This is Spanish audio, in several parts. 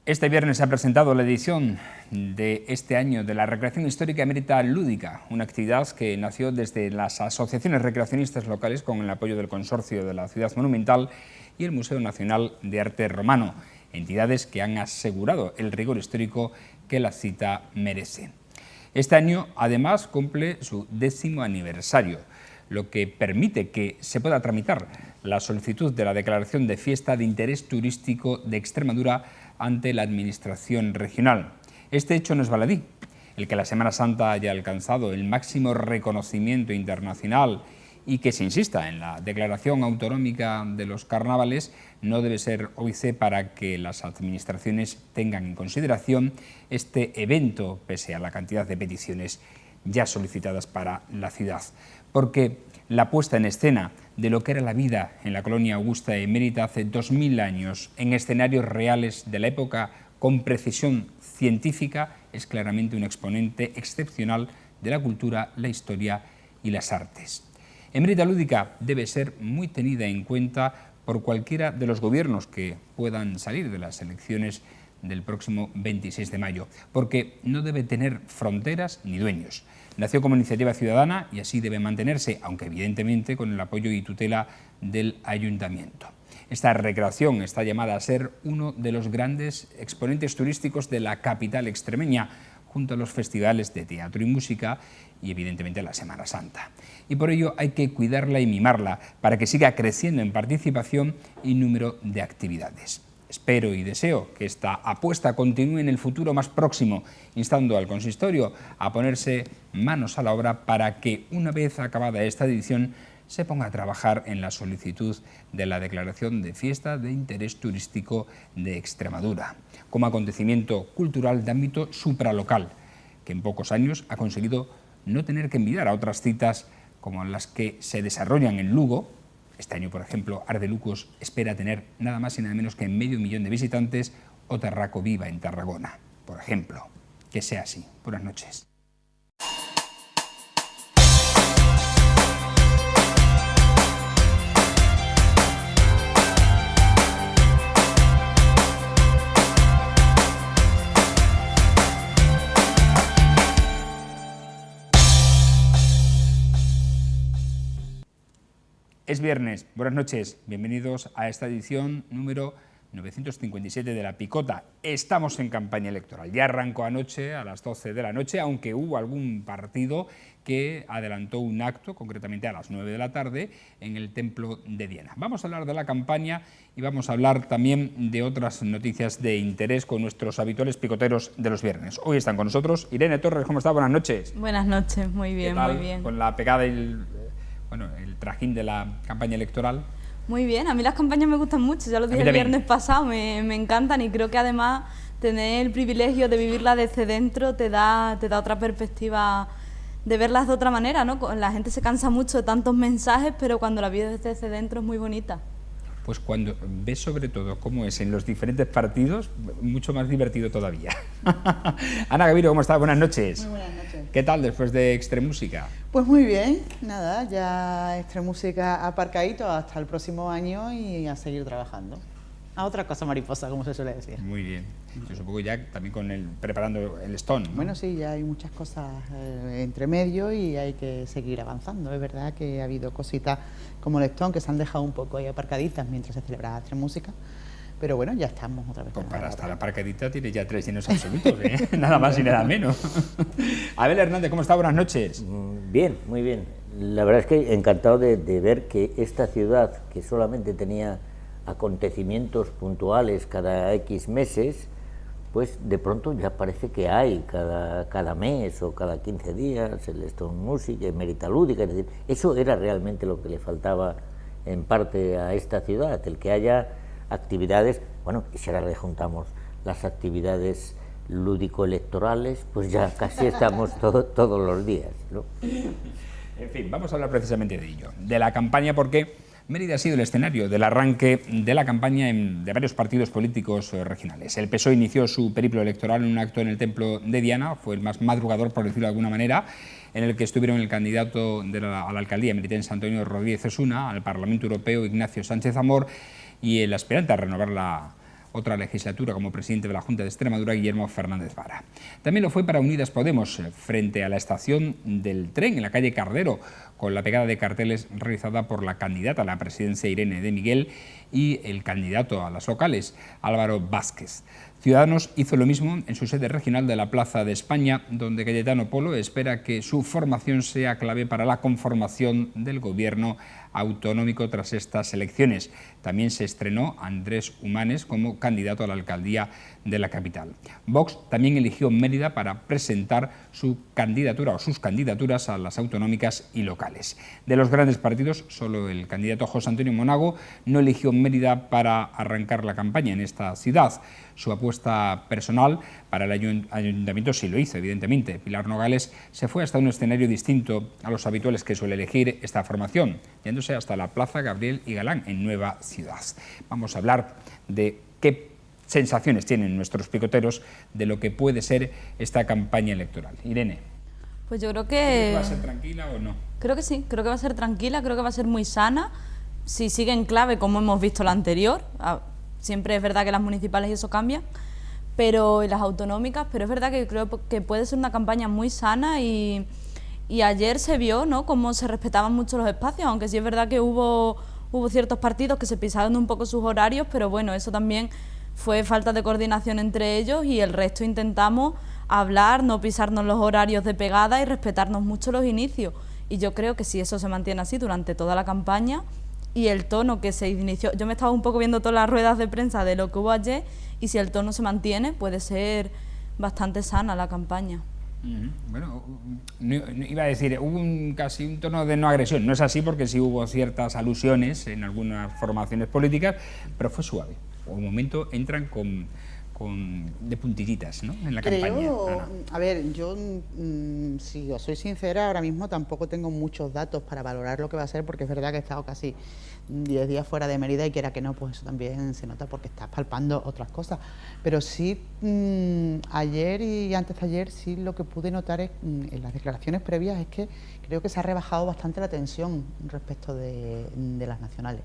Este viernes se ha presentado la edición de este año de la Recreación Histórica y Mérita Lúdica, una actividad que nació desde las asociaciones recreacionistas locales con el apoyo del Consorcio de la Ciudad Monumental y el Museo Nacional de Arte Romano, entidades que han asegurado el rigor histórico que la cita merece. Este año, además, cumple su 10º aniversario, lo que permite que se pueda tramitar la solicitud de la declaración de fiesta de interés turístico de Extremadura ante la Administración regional. Este hecho no es baladí. El que la Semana Santa haya alcanzado el máximo reconocimiento internacional y que se insista en la declaración autonómica de los carnavales no debe ser óbice para que las administraciones tengan en consideración este evento, pese a la cantidad de peticiones ya solicitadas para la ciudad. Porque la puesta en escena de lo que era la vida en la colonia Augusta Emérita hace 2000 años en escenarios reales de la época con precisión científica es claramente un exponente excepcional de la cultura, la historia y las artes. Emérita Lúdica debe ser muy tenida en cuenta por cualquiera de los gobiernos que puedan salir de las elecciones del próximo 26 de mayo, porque no debe tener fronteras ni dueños. Nació como iniciativa ciudadana y así debe mantenerse, aunque evidentemente con el apoyo y tutela del ayuntamiento. Esta recreación está llamada a ser uno de los grandes exponentes turísticos de la capital extremeña, junto a los festivales de teatro y música y evidentemente la Semana Santa. Y por ello hay que cuidarla y mimarla para que siga creciendo en participación y número de actividades. Espero y deseo que esta apuesta continúe en el futuro más próximo, instando al consistorio a ponerse manos a la obra para que, una vez acabada esta edición, se ponga a trabajar en la solicitud de la declaración de fiesta de interés turístico de Extremadura, como acontecimiento cultural de ámbito supralocal, que en pocos años ha conseguido no tener que envidiar a otras citas como las que se desarrollan en Lugo. Este año, por ejemplo, Ardelucos espera tener nada más y nada menos que 500.000 de visitantes, o Tarraco Viva en Tarragona, por ejemplo. Que sea así. Buenas noches. Es viernes, buenas noches, bienvenidos a esta edición número 957 de La Picota. Estamos en campaña electoral, ya arrancó anoche a las 12 de la noche, aunque hubo algún partido que adelantó un acto, concretamente a las 9 de la tarde, en el Templo de Diana. Vamos a hablar de la campaña y vamos a hablar también de otras noticias de interés con nuestros habituales picoteros de los viernes. Hoy están con nosotros Irene Torres, ¿cómo está? Buenas noches. Buenas noches, muy bien, ¿Qué tal? Muy bien. Con la pegada y el trajín de la campaña electoral. Muy bien, a mí las campañas me gustan mucho, ya lo dije el viernes pasado, me encantan y creo que además tener el privilegio de vivirla desde dentro te da otra perspectiva de verlas de otra manera, ¿no? La gente se cansa mucho de tantos mensajes, pero cuando la vives desde dentro es muy bonita. Pues cuando ves sobre todo cómo es en los diferentes partidos, mucho más divertido todavía. Ana Gavirio, ¿cómo estás? Buenas noches. Muy buenas noches. ¿Qué tal después de Extremúsica? Pues muy bien, nada, ya Extremúsica aparcadito hasta el próximo año y a seguir trabajando. A otra cosa mariposa, como se suele decir. Muy bien. Yo supongo ya también preparando el Stone, ¿no? Bueno, sí, ya hay muchas cosas entre medio y hay que seguir avanzando. Es verdad que ha habido cositas como el Stone que se han dejado un poco ahí aparcaditas mientras se celebraba Extremúsica. Pero bueno, ya estamos otra vez. Pues para estar aparcadita tiene ya 3 llenos absolutos, ¿eh? Nada más y nada menos. Abel Hernández, ¿cómo está? Buenas noches. Bien, muy bien. La verdad es que encantado de ver que esta ciudad, que solamente tenía acontecimientos puntuales cada X meses, pues de pronto ya parece que hay cada mes o cada 15 días el Stone Music, Emérita Lúdica. Es decir, eso era realmente lo que le faltaba en parte a esta ciudad, el que haya actividades. Bueno, y si ahora le juntamos las actividades lúdico-electorales, pues ya casi estamos todos los días, ¿no? En fin, vamos a hablar precisamente de ello, de la campaña, porque Mérida ha sido el escenario del arranque de la campaña de varios partidos políticos regionales. El PSOE inició su periplo electoral en un acto en el Templo de Diana, fue el más madrugador, por decirlo de alguna manera, en el que estuvieron el candidato a la alcaldía emeritense Antonio Rodríguez Osuna, al Parlamento Europeo Ignacio Sánchez Amor y el aspirante a renovar otra legislatura como presidente de la Junta de Extremadura, Guillermo Fernández Vara. También lo fue para Unidas Podemos, frente a la estación del tren en la calle Cardero, con la pegada de carteles realizada por la candidata a la presidencia Irene de Miguel y el candidato a las locales, Álvaro Vázquez. Ciudadanos hizo lo mismo en su sede regional de la Plaza de España, donde Cayetano Polo espera que su formación sea clave para la conformación del gobierno autonómico tras estas elecciones. También se estrenó Andrés Humanes como candidato a la alcaldía de la capital. Vox también eligió Mérida para presentar su candidatura o sus candidaturas a las autonómicas y locales. De los grandes partidos, solo el candidato José Antonio Monago no eligió Mérida para arrancar la campaña en esta ciudad. Su apuesta personal para el ayuntamiento sí lo hizo, evidentemente. Pilar Nogales se fue hasta un escenario distinto a los habituales que suele elegir esta formación, yéndose hasta la Plaza Gabriel y Galán, en Nueva Ciudad. Vamos a hablar de qué sensaciones tienen nuestros picoteros de lo que puede ser esta campaña electoral. Irene. Pues yo creo que... ¿Va a ser tranquila o no? Creo que sí, creo que va a ser tranquila, creo que va a ser muy sana, si sigue en clave como hemos visto la anterior. Siempre es verdad que las municipales y eso cambian, pero y las autonómicas, pero es verdad que creo que puede ser una campaña muy sana y ayer se vio, ¿no?, cómo se respetaban mucho los espacios, aunque sí es verdad que hubo ciertos partidos que se pisaron un poco sus horarios, pero bueno, eso también fue falta de coordinación entre ellos y el resto intentamos hablar, no pisarnos los horarios de pegada y respetarnos mucho los inicios. Y yo creo que si eso se mantiene así durante toda la campaña y el tono que se inició, yo me estaba un poco viendo todas las ruedas de prensa de lo que hubo ayer y si el tono se mantiene puede ser bastante sana la campaña. Bueno, iba a decir, hubo casi un tono de no agresión, no es así porque sí hubo ciertas alusiones en algunas formaciones políticas, pero fue suave. Por un momento entran de puntillitas, ¿no?, en la campaña. A ver, yo, si os soy sincera, ahora mismo tampoco tengo muchos datos para valorar lo que va a ser, porque es verdad que he estado casi 10 días fuera de Mérida y quiera que no, pues eso también se nota porque estás palpando otras cosas. Pero sí, ayer y antes de ayer, sí lo que pude notar en las declaraciones previas es que creo que se ha rebajado bastante la tensión respecto de las nacionales.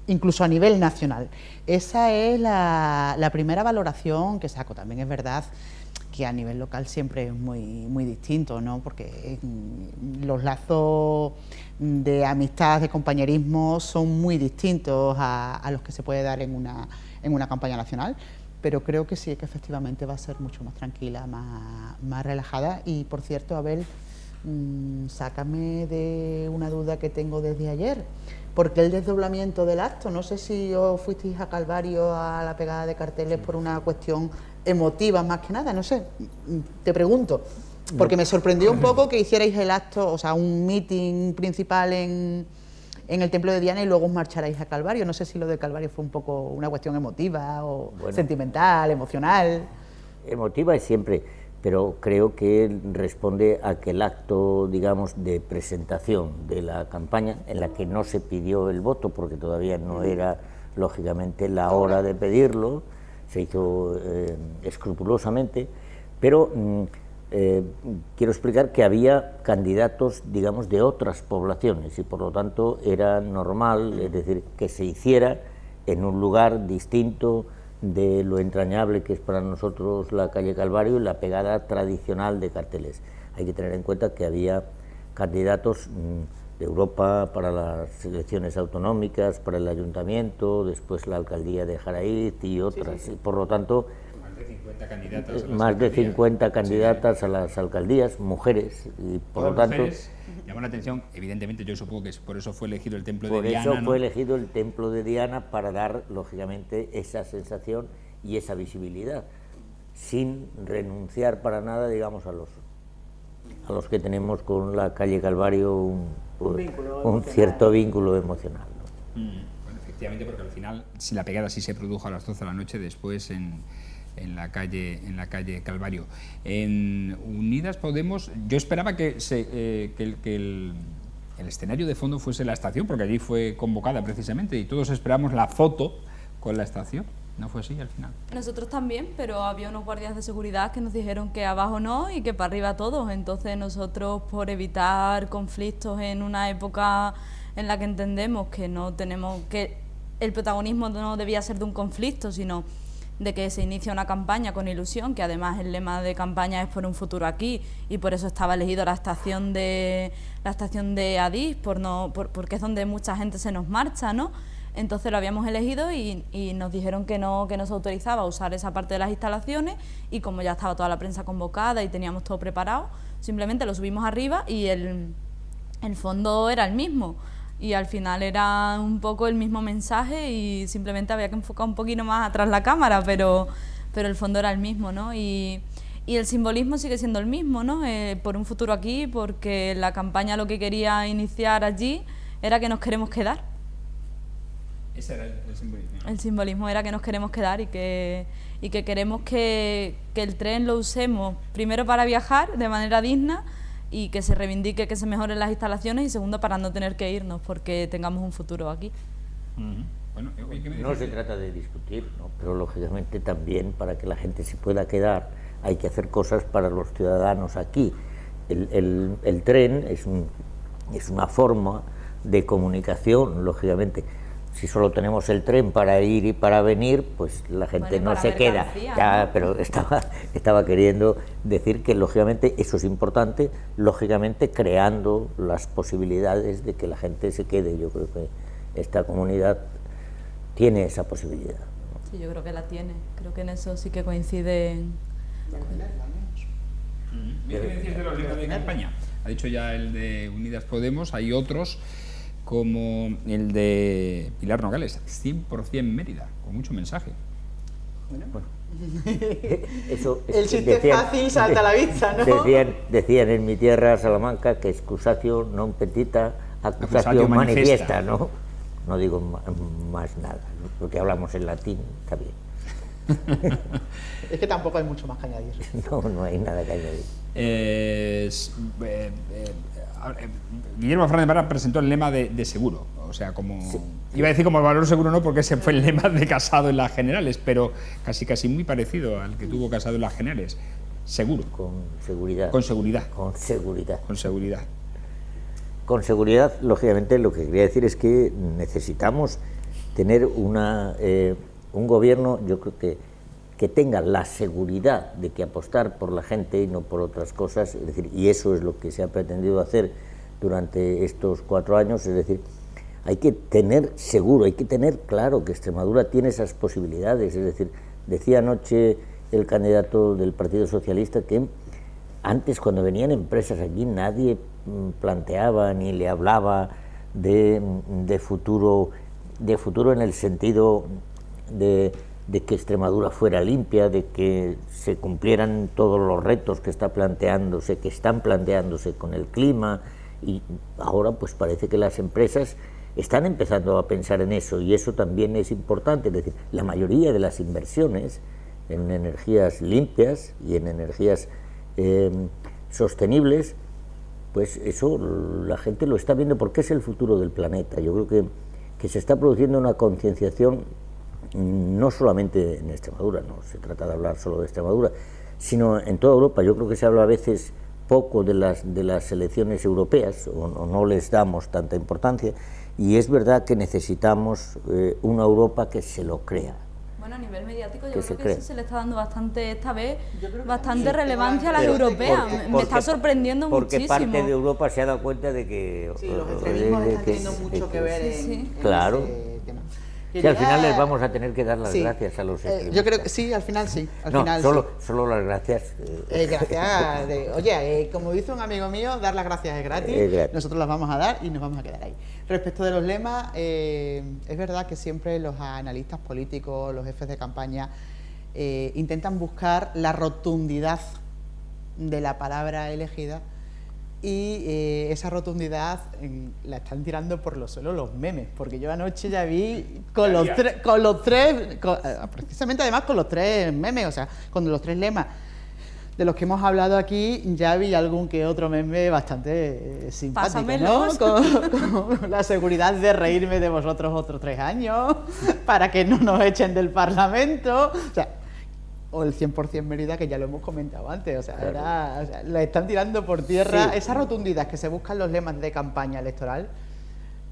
Incluso a nivel nacional. Esa es la primera valoración que saco. También es verdad que a nivel local siempre es muy distinto, ¿no?, porque los lazos de amistad, de compañerismo son muy distintos a los que se puede dar en una campaña nacional, pero creo que sí, que efectivamente va a ser mucho más tranquila, más relajada. Y por cierto, Abel, sácame de una duda que tengo desde ayer. ¿Por qué el desdoblamiento del acto? No sé si os fuisteis a Calvario a la pegada de carteles por una cuestión emotiva más que nada, no sé, te pregunto, porque me sorprendió un poco que hicierais el acto, o sea, un meeting principal en el templo de Diana y luego os marcharais a Calvario. No sé si lo de Calvario fue un poco una cuestión emotiva o sentimental, emocional. Emotiva es siempre, pero creo que responde a que el acto, digamos, de presentación de la campaña, en la que no se pidió el voto, porque todavía no era, lógicamente, la hora de pedirlo, se hizo escrupulosamente, pero quiero explicar que había candidatos, digamos, de otras poblaciones y por lo tanto era normal, es decir, que se hiciera en un lugar distinto de lo entrañable que es para nosotros la calle Calvario y la pegada tradicional de carteles. Hay que tener en cuenta que había candidatos de Europa para las elecciones autonómicas, para el ayuntamiento, después la alcaldía de Jaraíz y otras, sí. Y por lo tanto más de 50 candidatas a las alcaldías, mujeres, y por lo tanto llamó la atención. Evidentemente, yo supongo que por eso fue elegido el templo de Diana. Por eso fue elegido el templo de Diana, para dar, lógicamente, esa sensación y esa visibilidad, sin renunciar para nada, digamos, a los que tenemos con la calle Calvario un cierto vínculo emocional, ¿no? Bueno, efectivamente, porque al final, si la pegada sí se produjo a las 12 de la noche, después en la calle Calvario. En Unidas Podemos, yo esperaba que el escenario de fondo fuese la estación, porque allí fue convocada precisamente, y todos esperamos la foto con la estación. ¿No fue así al final? Nosotros también, pero había unos guardias de seguridad que nos dijeron que abajo no y que para arriba todos. Entonces nosotros, por evitar conflictos en una época en la que entendemos que no tenemos, que el protagonismo no debía ser de un conflicto, sino de que se inicia una campaña con ilusión, que además el lema de campaña es por un futuro aquí, y por eso estaba elegido la estación de Adís, porque es donde mucha gente se nos marcha, ¿no? Entonces lo habíamos elegido y nos dijeron que no se autorizaba usar esa parte de las instalaciones, y como ya estaba toda la prensa convocada y teníamos todo preparado, simplemente lo subimos arriba y el fondo era el mismo. Y al final era un poco el mismo mensaje y simplemente había que enfocar un poquito más atrás la cámara, pero el fondo era el mismo, ¿no? Y el simbolismo sigue siendo el mismo, ¿no? Por un futuro aquí, porque la campaña lo que quería iniciar allí era que nos queremos quedar. Ese era el simbolismo, ¿no? El simbolismo era que nos queremos quedar y que queremos que el tren lo usemos primero para viajar de manera digna, y que se reivindique, que se mejoren las instalaciones, y segundo, para no tener que irnos, porque tengamos un futuro aquí. Bueno, no se trata de discutir, ¿no? Pero lógicamente también para que la gente se pueda quedar hay que hacer cosas para los ciudadanos aquí. El tren es una forma de comunicación, lógicamente. Si solo tenemos el tren para ir y para venir, pues la gente no se queda. Ya, pero estaba queriendo decir que lógicamente eso es importante, lógicamente creando las posibilidades de que la gente se quede. Yo creo que esta comunidad tiene esa posibilidad. Sí, yo creo que la tiene. Creo que en eso sí que coinciden. ¿Qué decís de los lemas de campaña? Ha dicho ya el de Unidas Podemos, hay otros, como el de Pilar Nogales, 100% Mérida, con mucho mensaje. Bueno. Eso el chiste fácil salta a la vista, ¿no? Decían en mi tierra, Salamanca, que excusatio non petita, accusatio manifiesta, ¿no? No digo más nada, porque hablamos en latín, está bien. Es que tampoco hay mucho más que añadir. No hay nada que añadir. Guillermo Fernández Vara presentó el lema de seguro, o sea, como... Sí. Iba a decir como el valor seguro, no, porque ese fue el lema de Casado en las generales, pero casi muy parecido al que tuvo Casado en las generales. Seguro. Con seguridad. Con seguridad. Con seguridad. Con seguridad. Con seguridad, lógicamente, lo que quería decir es que necesitamos tener un gobierno, yo creo que tenga la seguridad de que apostar por la gente y no por otras cosas, es decir, y eso es lo que se ha pretendido hacer durante estos 4 años, es decir, hay que tener seguro, hay que tener claro que Extremadura tiene esas posibilidades, es decir, decía anoche el candidato del Partido Socialista que antes, cuando venían empresas aquí, nadie planteaba ni le hablaba de futuro en el sentido de que Extremadura fuera limpia, de que se cumplieran todos los retos que están planteándose con el clima, y ahora pues parece que las empresas están empezando a pensar en eso, y eso también es importante. Es decir, la mayoría de las inversiones en energías limpias y en energías sostenibles, pues eso la gente lo está viendo porque es el futuro del planeta. Yo creo que se está produciendo una concienciación, no solamente en Extremadura, no se trata de hablar solo de Extremadura, sino en toda Europa. Yo creo que se habla a veces poco de las elecciones europeas, o no les damos tanta importancia, y es verdad que necesitamos una Europa que se lo crea. Bueno, a nivel mediático yo creo que eso se le está dando bastante, esta vez, bastante relevancia a las europeas. Me está sorprendiendo muchísimo. Porque parte de Europa se ha dado cuenta de que... Sí, los extremismos están teniendo mucho que ver en claro. ese tema. Sí, al final les vamos a tener que dar las gracias a los extremistas. Yo creo que sí, al final sí. Solo las gracias. Oye, como dice un amigo mío, dar las gracias es gratis. Nosotros las vamos a dar y nos vamos a quedar ahí. Respecto de los lemas, es verdad que siempre los analistas políticos, los jefes de campaña, intentan buscar la rotundidad de la palabra elegida, y esa rotundidad la están tirando por los suelos los memes, porque yo anoche ya vi precisamente además con los 3 memes, o sea, con los 3 lemas de los que hemos hablado aquí, ya vi algún que otro meme bastante simpático, Pásamelos, ¿no? Con la seguridad de reírme de vosotros otros 3 años, para que no nos echen del Parlamento, o el 100% Mérida, que ya lo hemos comentado antes, o sea, la están tirando por tierra. Sí. Esa rotundidad que se buscan los lemas de campaña electoral,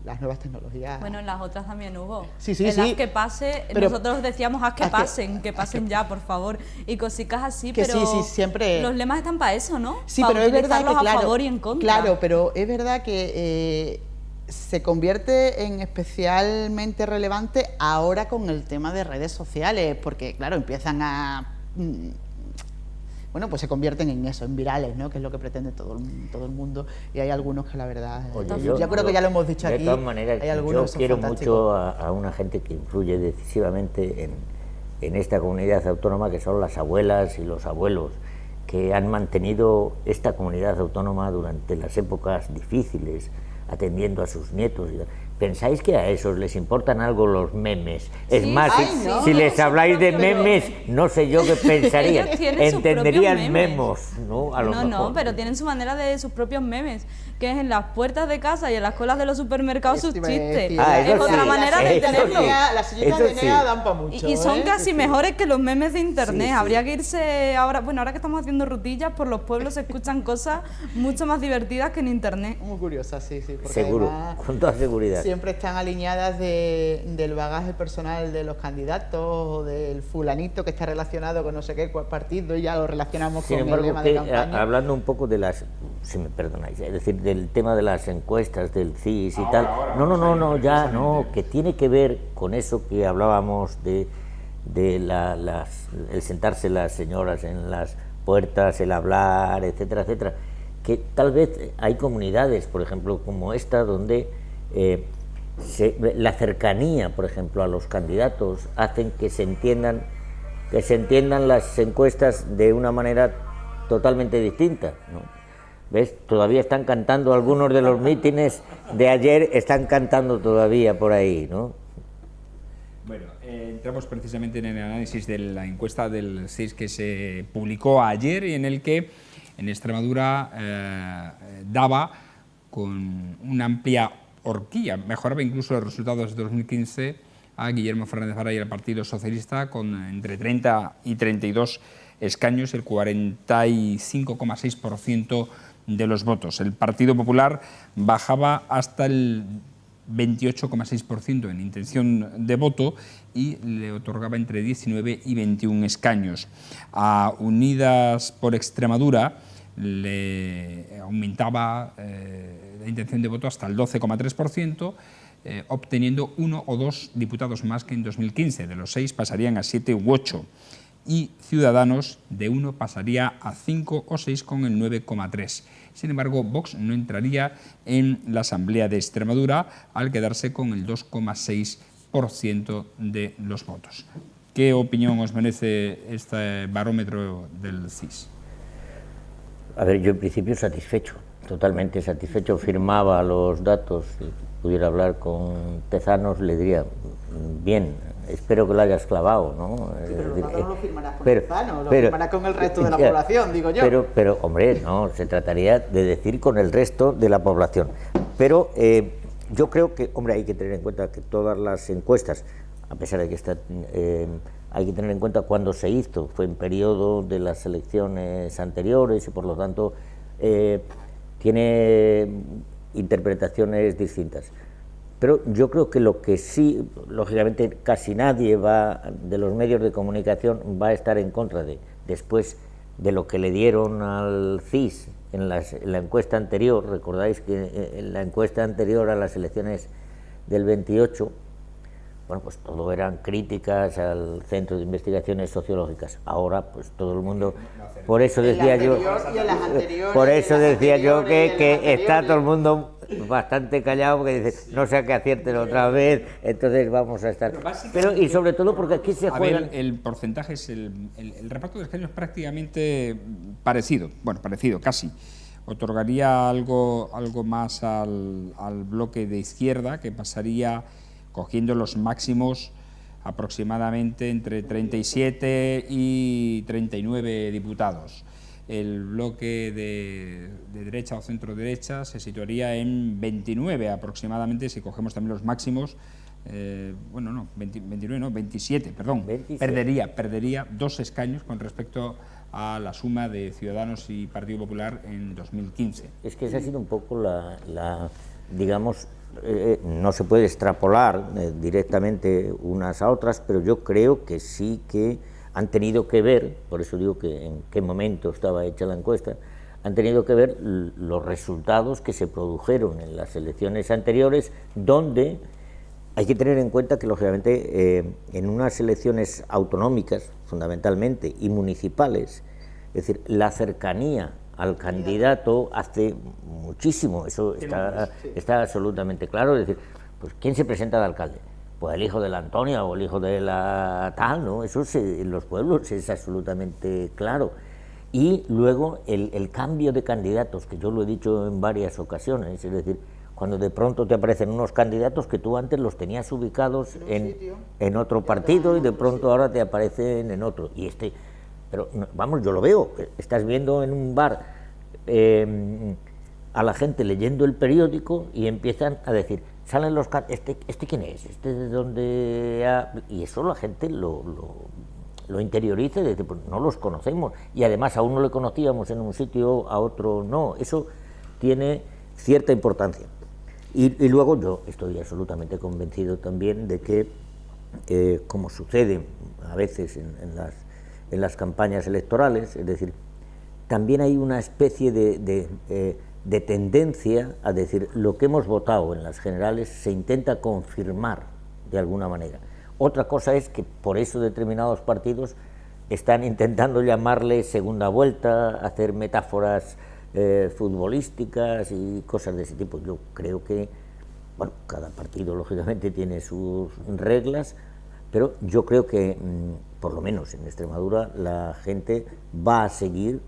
las nuevas tecnologías. Bueno, en las otras también hubo. Sí, en las que pase, pero nosotros decíamos que pasen ya, por favor. Y cositas así, que pero sí, siempre... los lemas están para eso, ¿no? Sí, para pero es verdad que, a favor y en contra. Claro, pero es verdad que se convierte en especialmente relevante ahora con el tema de redes sociales, porque, claro, empiezan a... Bueno, pues se convierten en eso, en virales, ¿no? Que es lo que pretende todo el mundo, y hay algunos que la verdad... Oye, yo creo que ya lo hemos dicho aquí. De todas maneras, hay algunos yo quiero fantásticos. mucho a una gente que influye decisivamente en esta comunidad autónoma, que son las abuelas y los abuelos, que han mantenido esta comunidad autónoma durante las épocas difíciles, atendiendo a sus nietos. ¿Pensáis que a esos les importan algo los memes? Es más, si les habláis de memes, no sé yo qué pensarían. Entenderían memos, ¿no? A lo mejor. No, pero tienen su manera de sus propios memes, que es en las puertas de casa y en las colas de los supermercados sus chistes. Es otra manera de tenerlo. Las sillitas de Nea dan para mucho. Y son casi mejores que los memes de internet. Habría que irse ahora, bueno, ahora que estamos haciendo rutillas, por los pueblos se escuchan cosas mucho más divertidas que en internet. Muy curiosas, sí. Seguro, con toda seguridad. Siempre están alineadas del bagaje personal de los candidatos o del fulanito que está relacionado con no sé qué partido, y ya lo relacionamos con el lema de campaña. Hablando un poco de las, si me perdonáis, es decir, del tema de las encuestas del CIS y tal. No, que tiene que ver con eso que hablábamos de el sentarse las señoras en las puertas, el hablar, etcétera, etcétera. Que tal vez hay comunidades, por ejemplo, como esta, donde la cercanía, por ejemplo, a los candidatos hacen que se entiendan las encuestas de una manera totalmente distinta, ¿no? ¿Ves? Todavía están cantando algunos de los mítines de ayer, están cantando todavía por ahí, ¿no? Bueno, entramos precisamente en el análisis de la encuesta del CIS que se publicó ayer, y en el que en Extremadura daba con una amplia horquilla, mejoraba incluso los resultados de 2015 a Guillermo Fernández Vara y al Partido Socialista, con entre 30 y 32 escaños, el 45,6% de los votos. El Partido Popular bajaba hasta el 28,6% en intención de voto y le otorgaba entre 19 y 21 escaños. A Unidas por Extremadura le aumentaba la intención de voto hasta el 12,3%, obteniendo 1 o 2 diputados más que en 2015. De los 6 pasarían a 7 u 8. Y Ciudadanos de 1 pasaría a 5 o 6 con el 9,3%. Sin embargo, Vox no entraría en la Asamblea de Extremadura al quedarse con el 2,6% de los votos. ¿Qué opinión os merece este barómetro del CIS? A ver, yo en principio satisfecho, totalmente satisfecho. Firmaba los datos, si pudiera hablar con Tezanos le diría, bien, espero que lo hayas clavado, ¿no? Sí, pero no lo firmarás con Tezanos, lo firmarás con el resto de la población, digo yo. Pero, hombre, no, se trataría de decir con el resto de la población. Pero yo creo que, hombre, hay que tener en cuenta que todas las encuestas, a pesar de que hay que tener en cuenta cuándo se hizo, fue en periodo de las elecciones anteriores y por lo tanto tiene interpretaciones distintas. Pero yo creo que lo que sí, lógicamente, casi nadie de los medios de comunicación va a estar en contra después de lo que le dieron al CIS en la encuesta anterior. Recordáis que en la encuesta anterior a las elecciones del 28, bueno, pues todo eran críticas al Centro de Investigaciones Sociológicas. Ahora, pues todo el mundo, por eso decía yo que está todo el mundo bastante callado, porque dice, no sea que acierten otra vez, entonces vamos a estar. Pero y sobre todo porque aquí se juega. El porcentaje es el reparto de escaños es prácticamente parecido, bueno, parecido, casi. Otorgaría algo más al bloque de izquierda, que pasaría cogiendo los máximos aproximadamente entre 37 y 39 diputados. El bloque de derecha o centro derecha se situaría en 29 aproximadamente, si cogemos también los máximos, 27, perdón. 27. Perdería 2 escaños con respecto a la suma de Ciudadanos y Partido Popular en 2015. Es que esa ha sido un poco digamos, no se puede extrapolar directamente unas a otras, pero yo creo que sí que han tenido que ver, por eso digo que en qué momento estaba hecha la encuesta, han tenido que ver los resultados que se produjeron en las elecciones anteriores, donde hay que tener en cuenta que, lógicamente, en unas elecciones autonómicas, fundamentalmente, y municipales, es decir, la cercanía al candidato hace muchísimo, eso está absolutamente claro. Es decir, pues ¿quién se presenta de alcalde? Pues el hijo de la Antonia o el hijo de la tal, ¿no? Eso en los pueblos es absolutamente claro. Y luego el cambio de candidatos, que yo lo he dicho en varias ocasiones, es decir, cuando de pronto te aparecen unos candidatos que tú antes los tenías ubicados en otro partido y de pronto ahora te aparecen en otro. Pero vamos, yo lo veo, estás viendo en un bar a la gente leyendo el periódico y empiezan a decir, salen los ¿este quién es? ¿Este de dónde? Y eso la gente lo interioriza y dice, pues no los conocemos, y además a uno le conocíamos en un sitio, a otro no. Eso tiene cierta importancia. Y luego yo estoy absolutamente convencido también de que, como sucede a veces en las campañas electorales, es decir, también hay una especie de tendencia a decir, lo que hemos votado en las generales se intenta confirmar de alguna manera. Otra cosa es que por eso determinados partidos están intentando llamarle segunda vuelta, hacer metáforas futbolísticas y cosas de ese tipo. Yo creo que, bueno, cada partido lógicamente tiene sus reglas, pero yo creo que, por lo menos en Extremadura, la gente va a seguir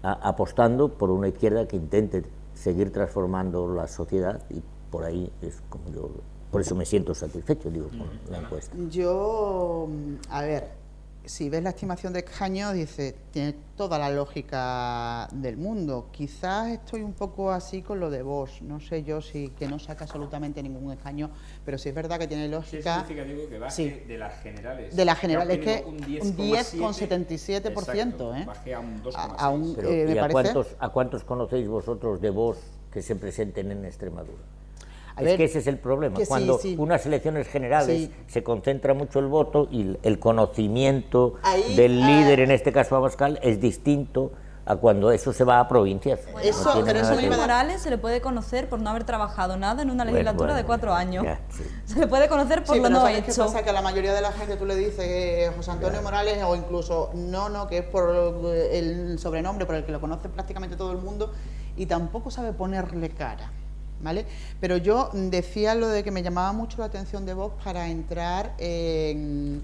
apostando por una izquierda que intente seguir transformando la sociedad, y por ahí es como yo, por eso me siento satisfecho, digo, con la encuesta. Yo, a ver, si ves la estimación de escaños, dice, tiene toda la lógica del mundo. Quizás estoy un poco así con lo de Vox, no sé yo si que no saca absolutamente ningún escaño, pero sí es verdad que tiene lógica. Sí, es significativo que baje de las generales. De las generales, es que un 10,77%, Baje a un 2,6%. Me parece. ¿A cuántos conocéis vosotros de Vox que se presenten en Extremadura? A ver, que ese es el problema, cuando unas elecciones generales se concentra mucho el voto y el conocimiento del líder, en este caso Abascal, es distinto a cuando eso se va a provincias. Bueno, pero eso a Morales se le puede conocer por no haber trabajado nada en una legislatura de 4 años. Se le puede conocer por lo no hecho. ¿Qué pasa? Que a la mayoría de la gente tú le dices José Antonio Morales, o incluso no, que es por el sobrenombre por el que lo conoce prácticamente todo el mundo, y tampoco sabe ponerle cara. ¿Vale? Pero yo decía lo de que me llamaba mucho la atención de Vox para entrar en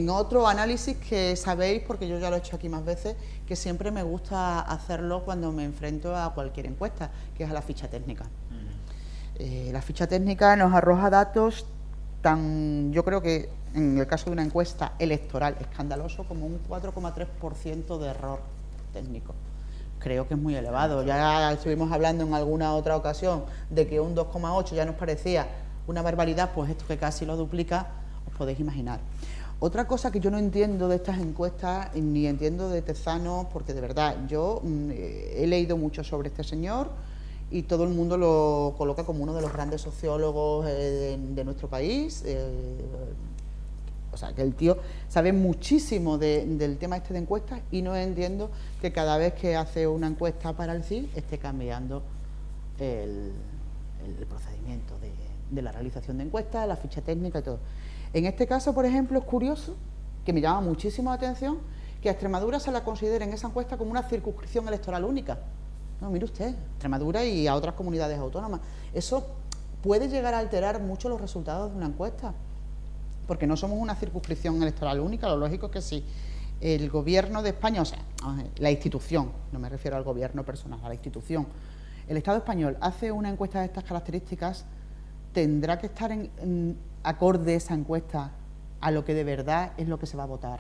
otro análisis que sabéis, porque yo ya lo he hecho aquí más veces, que siempre me gusta hacerlo cuando me enfrento a cualquier encuesta, que es a la ficha técnica. La ficha técnica nos arroja datos yo creo que en el caso de una encuesta electoral escandaloso, como un 4,3% de error técnico. Creo que es muy elevado. Ya estuvimos hablando en alguna otra ocasión de que un 2,8 ya nos parecía una barbaridad, pues esto que casi lo duplica, os podéis imaginar. Otra cosa que yo no entiendo de estas encuestas, ni entiendo de Tezanos, porque de verdad yo he leído mucho sobre este señor y todo el mundo lo coloca como uno de los grandes sociólogos de nuestro país. O sea, que el tío sabe muchísimo del tema este de encuestas, y no entiendo que cada vez que hace una encuesta para el CIL esté cambiando el procedimiento de la realización de encuestas, la ficha técnica y todo. En este caso, por ejemplo, es curioso, que me llama muchísimo la atención, que a Extremadura se la considere en esa encuesta como una circunscripción electoral única. No, mire usted, Extremadura y a otras comunidades autónomas. Eso puede llegar a alterar mucho los resultados de una encuesta, porque no somos una circunscripción electoral única. Lo lógico es que si el gobierno de España, o sea, la institución, no me refiero al gobierno personal, a la institución, el Estado español hace una encuesta de estas características, tendrá que estar acorde esa encuesta a lo que de verdad es lo que se va a votar.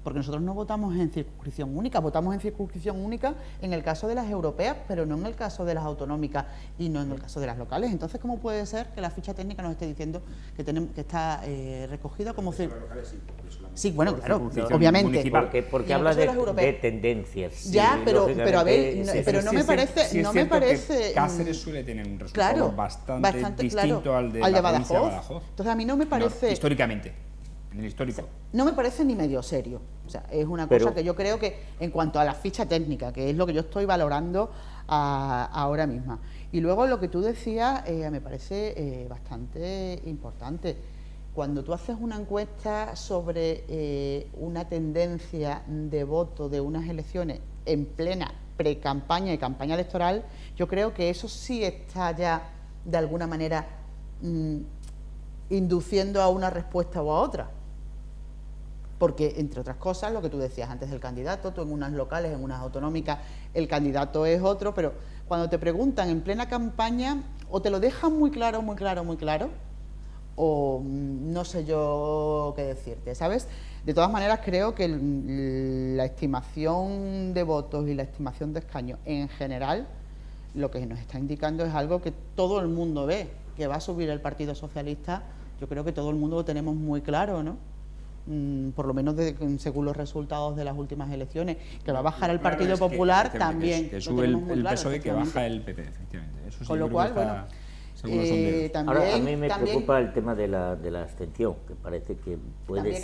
porque nosotros no votamos en circunscripción única, votamos en circunscripción única en el caso de las europeas, pero no en el caso de las autonómicas y no en el caso de las locales. Entonces, ¿cómo puede ser que la ficha técnica nos esté diciendo que está recogida como Sí, bueno, claro, obviamente. Porque habla de tendencias. Ya, sí, pero a ver, pero no me parece... Sí, no me parece Cáceres suele tener un resultado bastante distinto al de Badajoz. Entonces, a mí no me parece... No, históricamente. En el histórico. No me parece ni medio serio. O sea, es una cosa que yo creo que en cuanto a la ficha técnica, que es lo que yo estoy valorando ahora misma. Y luego lo que tú decías me parece bastante importante. Cuando tú haces una encuesta sobre una tendencia de voto de unas elecciones en plena pre-campaña y campaña electoral, yo creo que eso sí está ya de alguna manera induciendo a una respuesta o a otra. Porque, entre otras cosas, lo que tú decías antes del candidato, tú en unas locales, en unas autonómicas, el candidato es otro, pero cuando te preguntan en plena campaña, o te lo dejan muy claro, o no sé yo qué decirte, ¿sabes? De todas maneras, creo que la estimación de votos y la estimación de escaños en general, lo que nos está indicando es algo que todo el mundo ve, que va a subir el Partido Socialista. Yo creo que todo el mundo lo tenemos muy claro, ¿no? Por lo menos según los resultados de las últimas elecciones, que va a bajar el Partido Popular también. Que sube el PSOE y que baja el PP, efectivamente. Eso sí. Con lo cual, bueno, también, ahora, a mí me preocupa el tema de la abstención, que parece que puede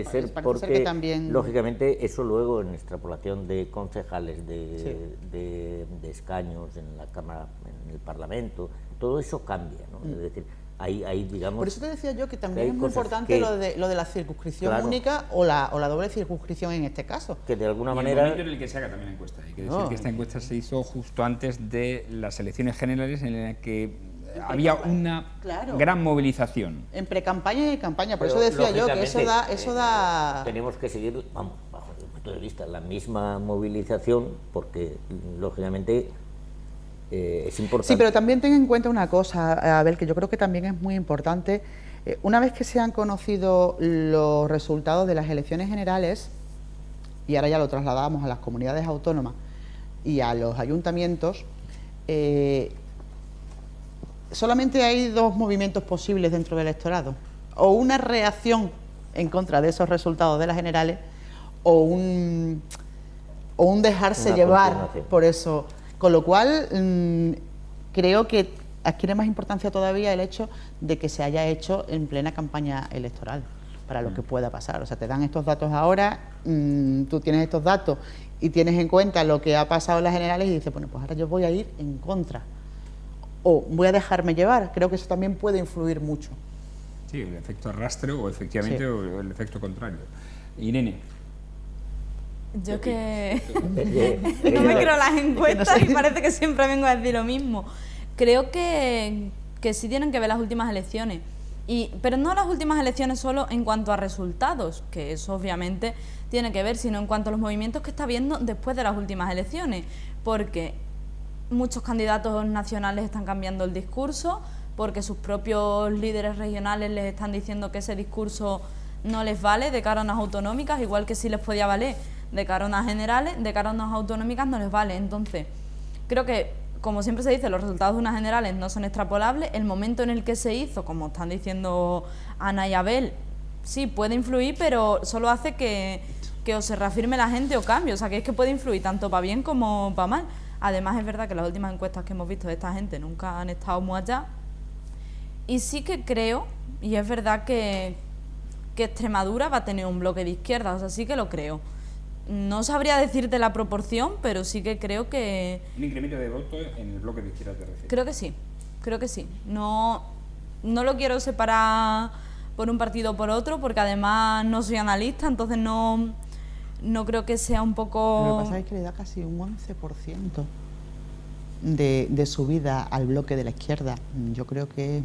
ser porque también, lógicamente eso luego en extrapolación de concejales, de escaños en la Cámara, en el Parlamento, todo eso cambia, ¿no? Es decir, ahí digamos... Por eso te decía yo que también es muy importante lo de la circunscripción única o la doble circunscripción en este caso. Que de alguna manera... el momento en el que se haga también la encuesta. Hay que decir que esta encuesta se hizo justo antes de las elecciones generales en las que había una gran movilización. En pre-campaña y campaña, por eso decía yo que eso da... Tenemos que seguir, vamos, bajo mi punto de vista, la misma movilización, porque lógicamente... es importante. Sí, pero también ten en cuenta una cosa, Abel, que yo creo que también es muy importante. Una vez que se han conocido los resultados de las elecciones generales, y ahora ya lo trasladamos a las comunidades autónomas y a los ayuntamientos, solamente hay dos movimientos posibles dentro del electorado. O una reacción en contra de esos resultados de las generales, o un dejarse llevar por eso. Con lo cual, creo que adquiere más importancia todavía el hecho de que se haya hecho en plena campaña electoral para lo que pueda pasar. O sea, te dan estos datos ahora, tú tienes estos datos y tienes en cuenta lo que ha pasado en las generales y dices, bueno, pues ahora yo voy a ir en contra o voy a dejarme llevar. Creo que eso también puede influir mucho. Sí, el efecto arrastre o efectivamente o el efecto contrario. Irene. Yo que no me creo las encuestas y parece que siempre vengo a decir lo mismo. Creo que sí tienen que ver las últimas elecciones, pero no las últimas elecciones solo en cuanto a resultados, que eso obviamente tiene que ver, sino en cuanto a los movimientos que está habiendo después de las últimas elecciones, porque muchos candidatos nacionales están cambiando el discurso, porque sus propios líderes regionales les están diciendo que ese discurso no les vale de cara a unas autonómicas, igual que sí les podía valer de cara a unas generales, de cara a unas autonómicas no les vale. Entonces, creo que, como siempre se dice, los resultados de unas generales no son extrapolables. El momento en el que se hizo, como están diciendo Ana y Abel, sí, puede influir, pero solo hace que o se reafirme la gente o cambie. O sea, que es que puede influir tanto para bien como para mal. Además, es verdad que las últimas encuestas que hemos visto de esta gente nunca han estado muy allá. Y sí que creo, y es verdad que Extremadura va a tener un bloque de izquierda, o sea, sí que lo creo. No sabría decirte la proporción, pero sí que creo que... ¿Un incremento de voto en el bloque de izquierda te refieres? Creo que sí. No lo quiero separar por un partido o por otro, porque además no soy analista, entonces no creo que sea un poco... Lo que pasa es que le da casi un 11% de subida al bloque de la izquierda. Yo creo que es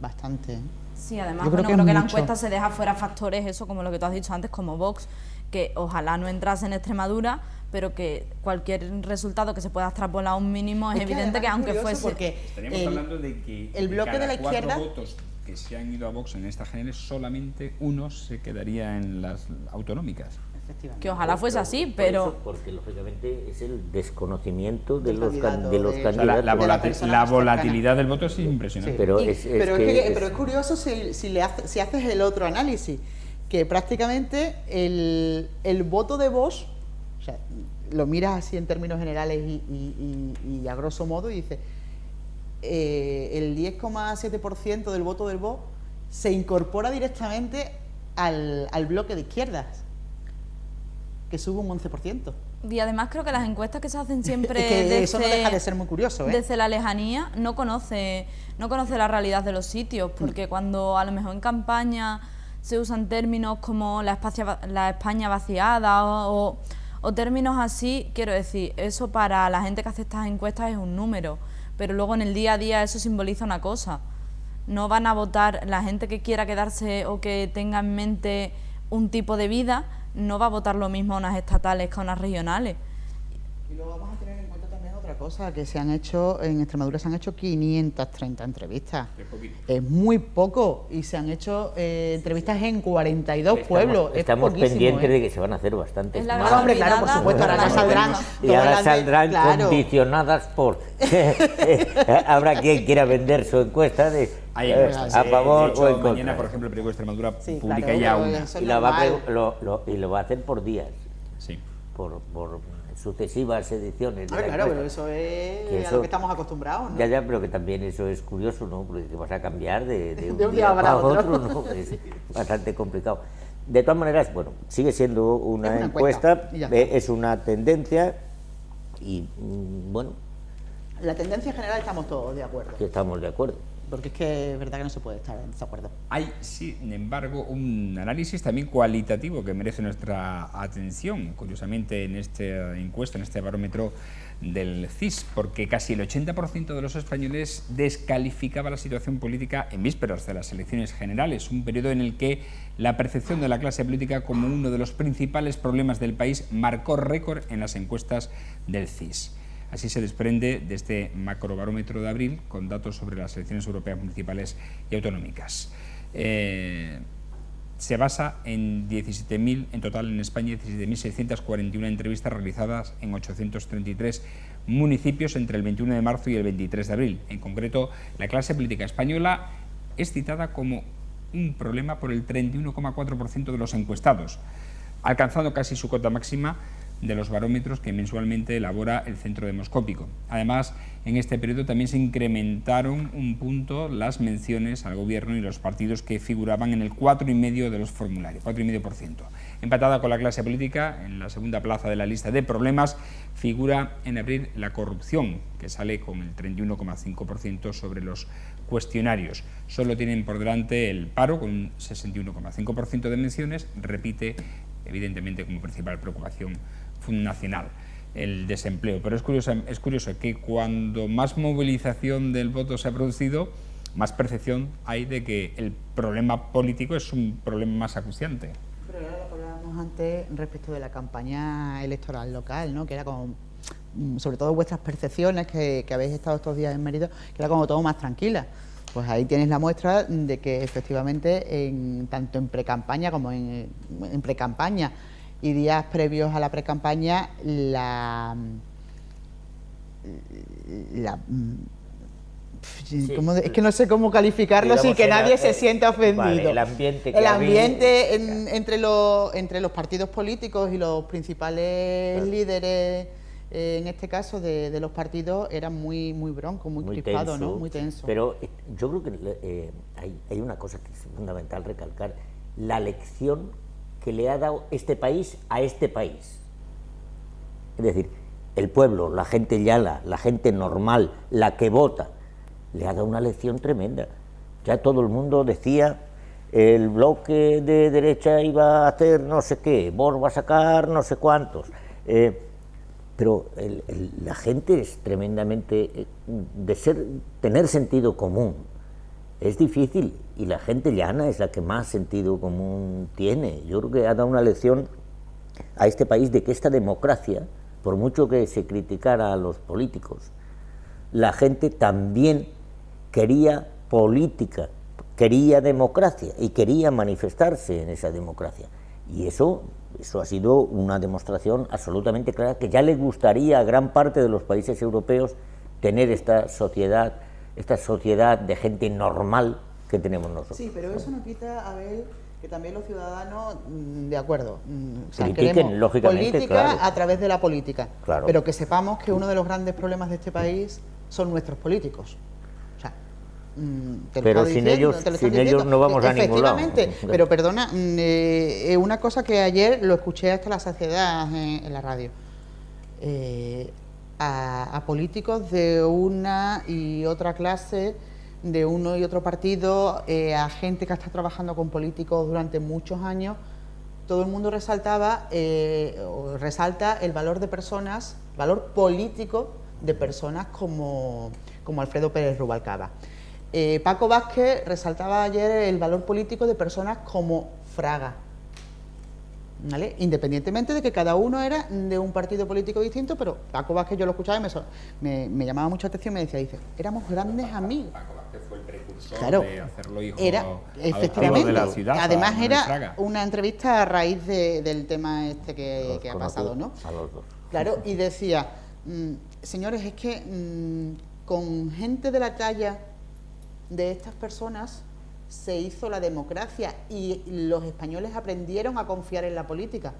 bastante. Sí, además creo que la encuesta se deja fuera factores, eso como lo que tú has dicho antes, como Vox, que ojalá no entrase en Extremadura, pero que cualquier resultado que se pueda extrapolar a un mínimo es evidente que aunque fuese... Porque estaríamos hablando de que el bloque de la izquierda... 4 votos que se han ido a Vox en estas generales, solamente uno se quedaría en las autonómicas. Que ojalá fuese así, pero... Porque lógicamente es el desconocimiento de Del los candidato, candidatos. O sea, la más volatilidad del voto es impresionante. Sí. Pero es curioso si haces el otro análisis, que prácticamente el voto de Vox, o sea, lo miras así en términos generales y a grosso modo y dices, el 10,7% del voto del Vox se incorpora directamente al bloque de izquierdas, que sube un 11%. Y además creo que las encuestas que se hacen siempre Es que eso no deja de ser muy curioso, ¿eh? Desde la lejanía no conoce la realidad de los sitios, porque cuando a lo mejor en campaña se usan términos como la España vaciada o términos así, quiero decir, eso para la gente que hace estas encuestas es un número, pero luego en el día a día eso simboliza una cosa. No van a votar la gente que quiera quedarse o que tenga en mente un tipo de vida, no va a votar lo mismo a unas estatales que a unas regionales. Y luego vamos a tener en cuenta también otra cosa, que en Extremadura se han hecho 530 entrevistas. Es muy poco, y se han hecho entrevistas en 42 pueblos. Estamos poquísimo, pendientes de que se van a hacer bastantes Es la más. gran Hombre, claro, por supuesto, ahora ya saldrán. Y ahora todas las saldrán claro. condicionadas por... Habrá quien quiera vender su encuesta de Hay encuestas, a favor de hecho, o en contra. mañana, por ejemplo, el periódico de Extremadura Sí, publica claro, ya pero una. eso Y, es lo va a hacer por días, Sí. por sucesivas ediciones. de la Claro, pero encuesta. eso es Que a lo que estamos acostumbrados, ¿no? Ya, pero que también eso es curioso, ¿no? Porque te vas a cambiar de un día para otro. ¿no? Es bastante complicado. De todas maneras, bueno, sigue siendo una Es una encuesta, y ya está. es una tendencia y, bueno, La tendencia general estamos todos de acuerdo, que estamos de acuerdo. porque es que es verdad que no se puede estar en desacuerdo. Hay, sin embargo, un análisis también cualitativo que merece nuestra atención, curiosamente, en esta encuesta, en este barómetro del CIS, porque casi el 80% de los españoles descalificaba la situación política en vísperas de las elecciones generales, un periodo en el que la percepción de la clase política como uno de los principales problemas del país marcó récord en las encuestas del CIS. Así se desprende de este macrobarómetro de abril, con datos sobre las elecciones europeas, municipales y autonómicas. Se basa en 17.000, en total en España, 17.641 entrevistas realizadas en 833 municipios entre el 21 de marzo y el 23 de abril. En concreto, la clase política española es citada como un problema por el 31,4% de los encuestados, alcanzando casi su cota máxima de los barómetros que mensualmente elabora el Centro Demoscópico. Además, en este periodo también se incrementaron un punto las menciones al Gobierno y los partidos que figuraban en el 4,5% de los formularios, 4,5%. Empatada con la clase política, en la segunda plaza de la lista de problemas, figura en abril la corrupción, que sale con el 31,5% sobre los cuestionarios. Solo tienen por delante el paro, con un 61,5% de menciones, repite evidentemente como principal preocupación nacional el desempleo. Pero es curioso que cuando más movilización del voto se ha producido, más percepción hay de que el problema político es un problema más acuciante. Pero era lo que hablábamos antes respecto de la campaña electoral local, ¿no? Que era como, sobre todo vuestras percepciones que habéis estado estos días en Mérida, que era como todo más tranquila. Pues ahí tienes la muestra de que efectivamente tanto en precampaña como en precampaña y días previos a la precampaña es que no sé cómo calificarlo sin que nadie se sienta ofendido. Vale, el ambiente entre los partidos políticos y los principales líderes, en este caso de los partidos, era muy bronco, muy crispado, tenso, ¿no? Muy tenso. Pero yo creo que hay una cosa que es fundamental recalcar: la lección que le ha dado este país a este país. Es decir, el pueblo, la gente llana, la gente normal, la que vota, le ha dado una lección tremenda. Ya todo el mundo decía, el bloque de derecha iba a hacer no sé qué, Vox va a sacar no sé cuántos. Pero la gente es tremendamente... tener sentido común es difícil, y la gente llana es la que más sentido común tiene. Yo creo que ha dado una lección a este país de que esta democracia, por mucho que se criticara a los políticos, la gente también quería política, quería democracia y quería manifestarse en esa democracia. Y eso ha sido una demostración absolutamente clara que ya le gustaría a gran parte de los países europeos tener esta sociedad de gente normal que tenemos nosotros. Sí, pero eso no quita, Abel, que también los ciudadanos, de acuerdo, o sea, critiquen, queremos lógicamente, política claro, a través de la política, claro, pero que sepamos que uno de los grandes problemas de este país son nuestros políticos. O sea, pero sin ellos no vamos a ningún lado. Efectivamente, pero perdona, una cosa que ayer lo escuché hasta la saciedad en la radio. A políticos de una y otra clase, de uno y otro partido, a gente que está trabajando con políticos durante muchos años, todo el mundo resalta el valor de personas, valor político de personas como Alfredo Pérez Rubalcaba. Paco Vázquez resaltaba ayer el valor político de personas como Fraga, ¿vale? Independientemente de que cada uno era de un partido político distinto, pero Paco Vázquez yo lo escuchaba y me llamaba mucha atención, me decía, éramos grandes amigos. Paco Vázquez fue el precursor, claro, de hacerlo hijo efectivamente, de la ciudad. además era una entrevista a raíz del tema este que ha pasado, ¿no? A los dos. Claro, y decía, señores, es que con gente de la talla de estas personas se hizo la democracia y los españoles aprendieron a confiar en la política.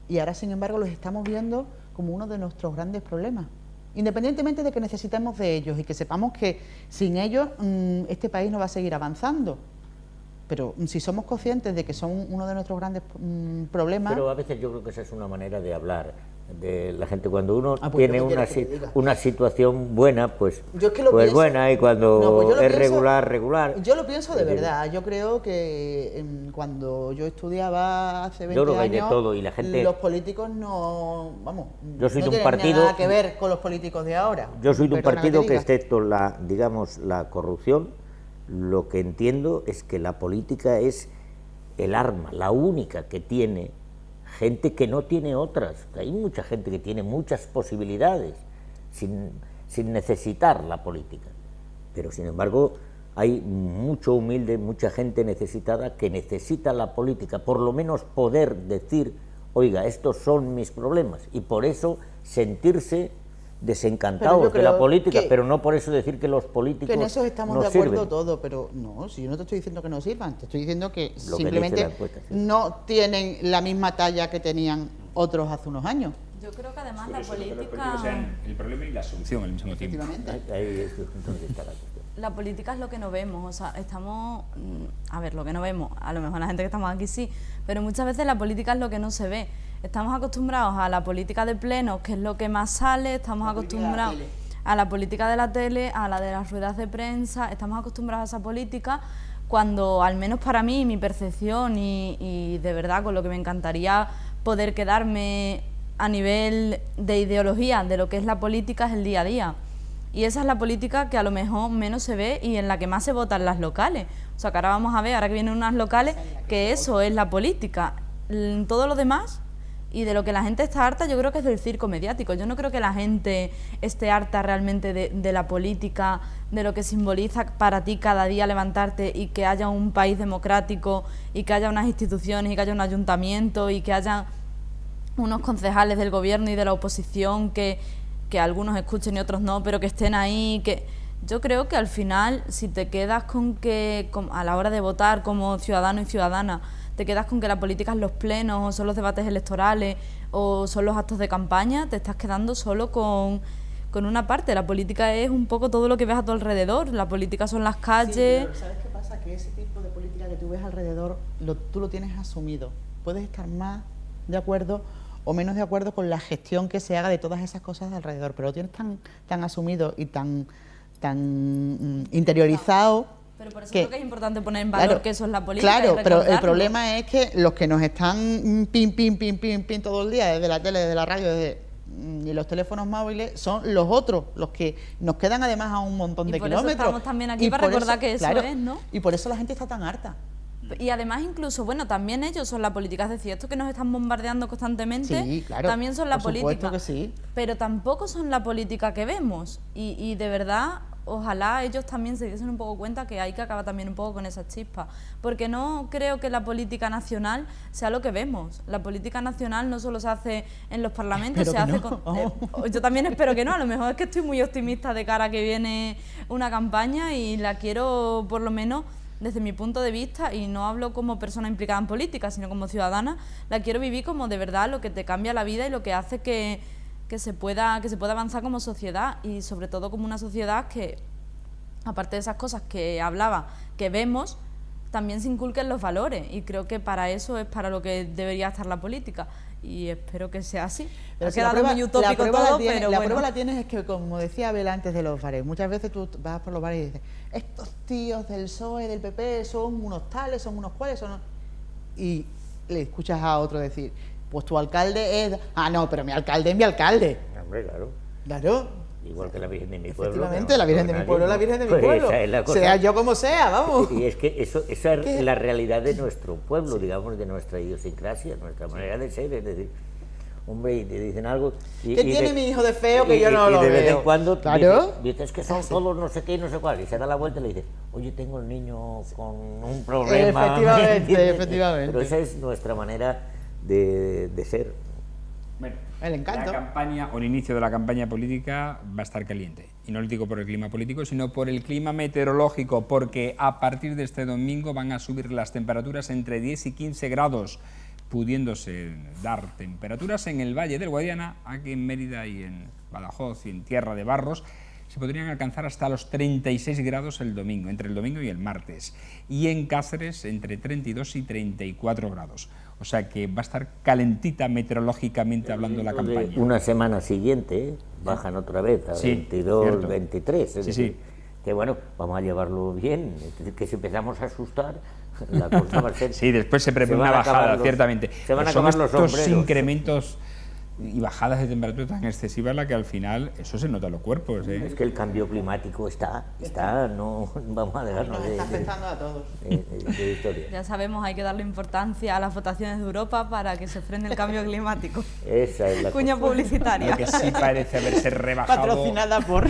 Y ahora, sin embargo, los estamos viendo como uno de nuestros grandes problemas. Independientemente de que necesitemos de ellos y que sepamos que sin ellos este país no va a seguir avanzando. Pero si somos conscientes de que son uno de nuestros grandes problemas... Pero a veces yo creo que esa es una manera de hablar de la gente. Cuando uno tiene una situación buena, pues buena, y cuando es regular. Yo lo pienso de verdad. Yo creo que cuando yo estudiaba hace 20 yo creo que años, hay de todo, y la gente, los políticos no tienen nada que ver con los políticos de ahora. Yo soy de un partido que, excepto la corrupción, lo que entiendo es que la política es el arma, la única que tiene gente que no tiene otras. Hay mucha gente que tiene muchas posibilidades sin necesitar la política, pero sin embargo hay mucha gente necesitada que necesita la política, por lo menos poder decir, oiga, estos son mis problemas, y por eso sentirse desencantados de la política, pero no por eso decir que los políticos que en eso estamos no de acuerdo sirven. todo, pero no, si yo no te estoy diciendo que no sirvan, te estoy diciendo que Lo simplemente que dice la encuesta, sí, no tienen la misma talla que tenían otros hace unos años. Yo creo que además Por la eso, que los política... políticos sean el problema y la solución al mismo tiempo. Efectivamente. Ahí es donde está la cuestión. La política es lo que no vemos, o sea, estamos... A ver, lo que no vemos, a lo mejor la gente que estamos aquí sí, pero muchas veces la política es lo que no se ve. Estamos acostumbrados a la política de plenos, que es lo que más sale, estamos acostumbrados a la política de la tele, a la de las ruedas de prensa, estamos acostumbrados a esa política cuando, al menos para mí, mi percepción y de verdad con lo que me encantaría poder quedarme a nivel de ideología de lo que es la política es el día a día. Y esa es la política que a lo mejor menos se ve y en la que más se votan las locales. O sea, que ahora vamos a ver, ahora que vienen unas locales, que eso es la política. Todo lo demás, y de lo que la gente está harta, yo creo que es del circo mediático. Yo no creo que la gente esté harta realmente de la política, de lo que simboliza para ti cada día levantarte y que haya un país democrático y que haya unas instituciones y que haya un ayuntamiento y que haya unos concejales del gobierno y de la oposición que algunos escuchen y otros no, pero que estén ahí. Que yo creo que al final, si te quedas con que a la hora de votar como ciudadano y ciudadana, te quedas con que la política es los plenos o son los debates electorales o son los actos de campaña, te estás quedando solo con una parte. La política es un poco todo lo que ves a tu alrededor, la política son las calles... Sí, pero ¿sabes qué pasa? Que ese tipo de política que tú ves alrededor, tú lo tienes asumido. Puedes estar más de acuerdo o menos de acuerdo con la gestión que se haga de todas esas cosas de alrededor, pero lo tienes tan asumido y tan interiorizado... Pero por eso creo que es importante poner en valor que eso es la política. Claro, pero el problema es que los que nos están pin todo el día, desde la tele, desde la radio, y los teléfonos móviles, son los otros, los que nos quedan además a un montón de kilómetros. Y por eso estamos también aquí para recordar que eso es, ¿no? Y por eso la gente está tan harta. Y además incluso, bueno, también ellos son la política, es decir, estos que nos están bombardeando constantemente, sí, claro, también son la política. Que sí. Pero tampoco son la política que vemos. Y de verdad, ojalá ellos también se diesen un poco cuenta que hay que acabar también un poco con esas chispas, porque no creo que la política nacional sea lo que vemos. La política nacional no solo se hace en los parlamentos, se hace con... yo también espero que no, a lo mejor es que estoy muy optimista de cara a que viene una campaña y la quiero, por lo menos desde mi punto de vista, y no hablo como persona implicada en política, sino como ciudadana, la quiero vivir como de verdad lo que te cambia la vida y lo que hace que se pueda avanzar como sociedad, y sobre todo como una sociedad que, aparte de esas cosas que hablaba, que vemos, también se inculquen los valores, y creo que para eso es para lo que debería estar la política, y espero que sea así. Pero Ha si quedado muy utópico todo, pero la bueno. prueba la tienes es que, como decía Abel antes de los bares, muchas veces tú vas por los bares y dices, estos tíos del PSOE, del PP, son unos tales, son unos cuales, son... Y le escuchas a otro decir, pues tu alcalde es... Ah, no, pero mi alcalde es mi alcalde. Hombre, claro. Claro. Igual que la Virgen de mi pueblo. Efectivamente, la Virgen de mi pueblo, la Virgen de mi Pues pueblo. esa es la cosa. Sea yo como sea, vamos. Y es que esa es la realidad de nuestro pueblo, digamos, de nuestra idiosincrasia, nuestra manera de ser, es decir, hombre, y te dicen algo... ¿Qué tiene mi hijo de feo que yo no lo veo? Y de vez en veo? cuando Claro. dices que son todos no sé qué y no sé cuál, y se da la vuelta y le dices, oye, tengo el niño con un problema. Efectivamente, efectivamente. Pero esa es nuestra manera de ser. Bueno, El encanto. la campaña o el inicio de la campaña política va a estar caliente. Y no lo digo por el clima político, sino por el clima meteorológico, porque a partir de este domingo van a subir las temperaturas entre 10 y 15 grados, pudiéndose dar temperaturas en el Valle del Guadiana, aquí en Mérida y en Badajoz y en Tierra de Barros, se podrían alcanzar hasta los 36 grados el domingo, entre el domingo y el martes, y en Cáceres entre 32 y 34 grados. O sea que va a estar calentita meteorológicamente hablando la campaña. Una semana siguiente bajan otra vez a 22, cierto. 23, es decir, que bueno, vamos a llevarlo bien, es decir, que si empezamos a asustar, la cosa va a ser... Sí, después se prevé una bajada, ciertamente. Se van a Son acabar los estos sombreros. incrementos y bajadas de temperatura tan excesivas la que al final eso se nota en los cuerpos. Es que el cambio climático está no vamos a dejarnos Nos está afectando a todos. de historia. Ya sabemos, hay que darle importancia a las votaciones de Europa para que se frene el cambio climático. Esa es la Cuña cosa. publicitaria. Lo que sí parece haberse rebajado, Patrocinada por...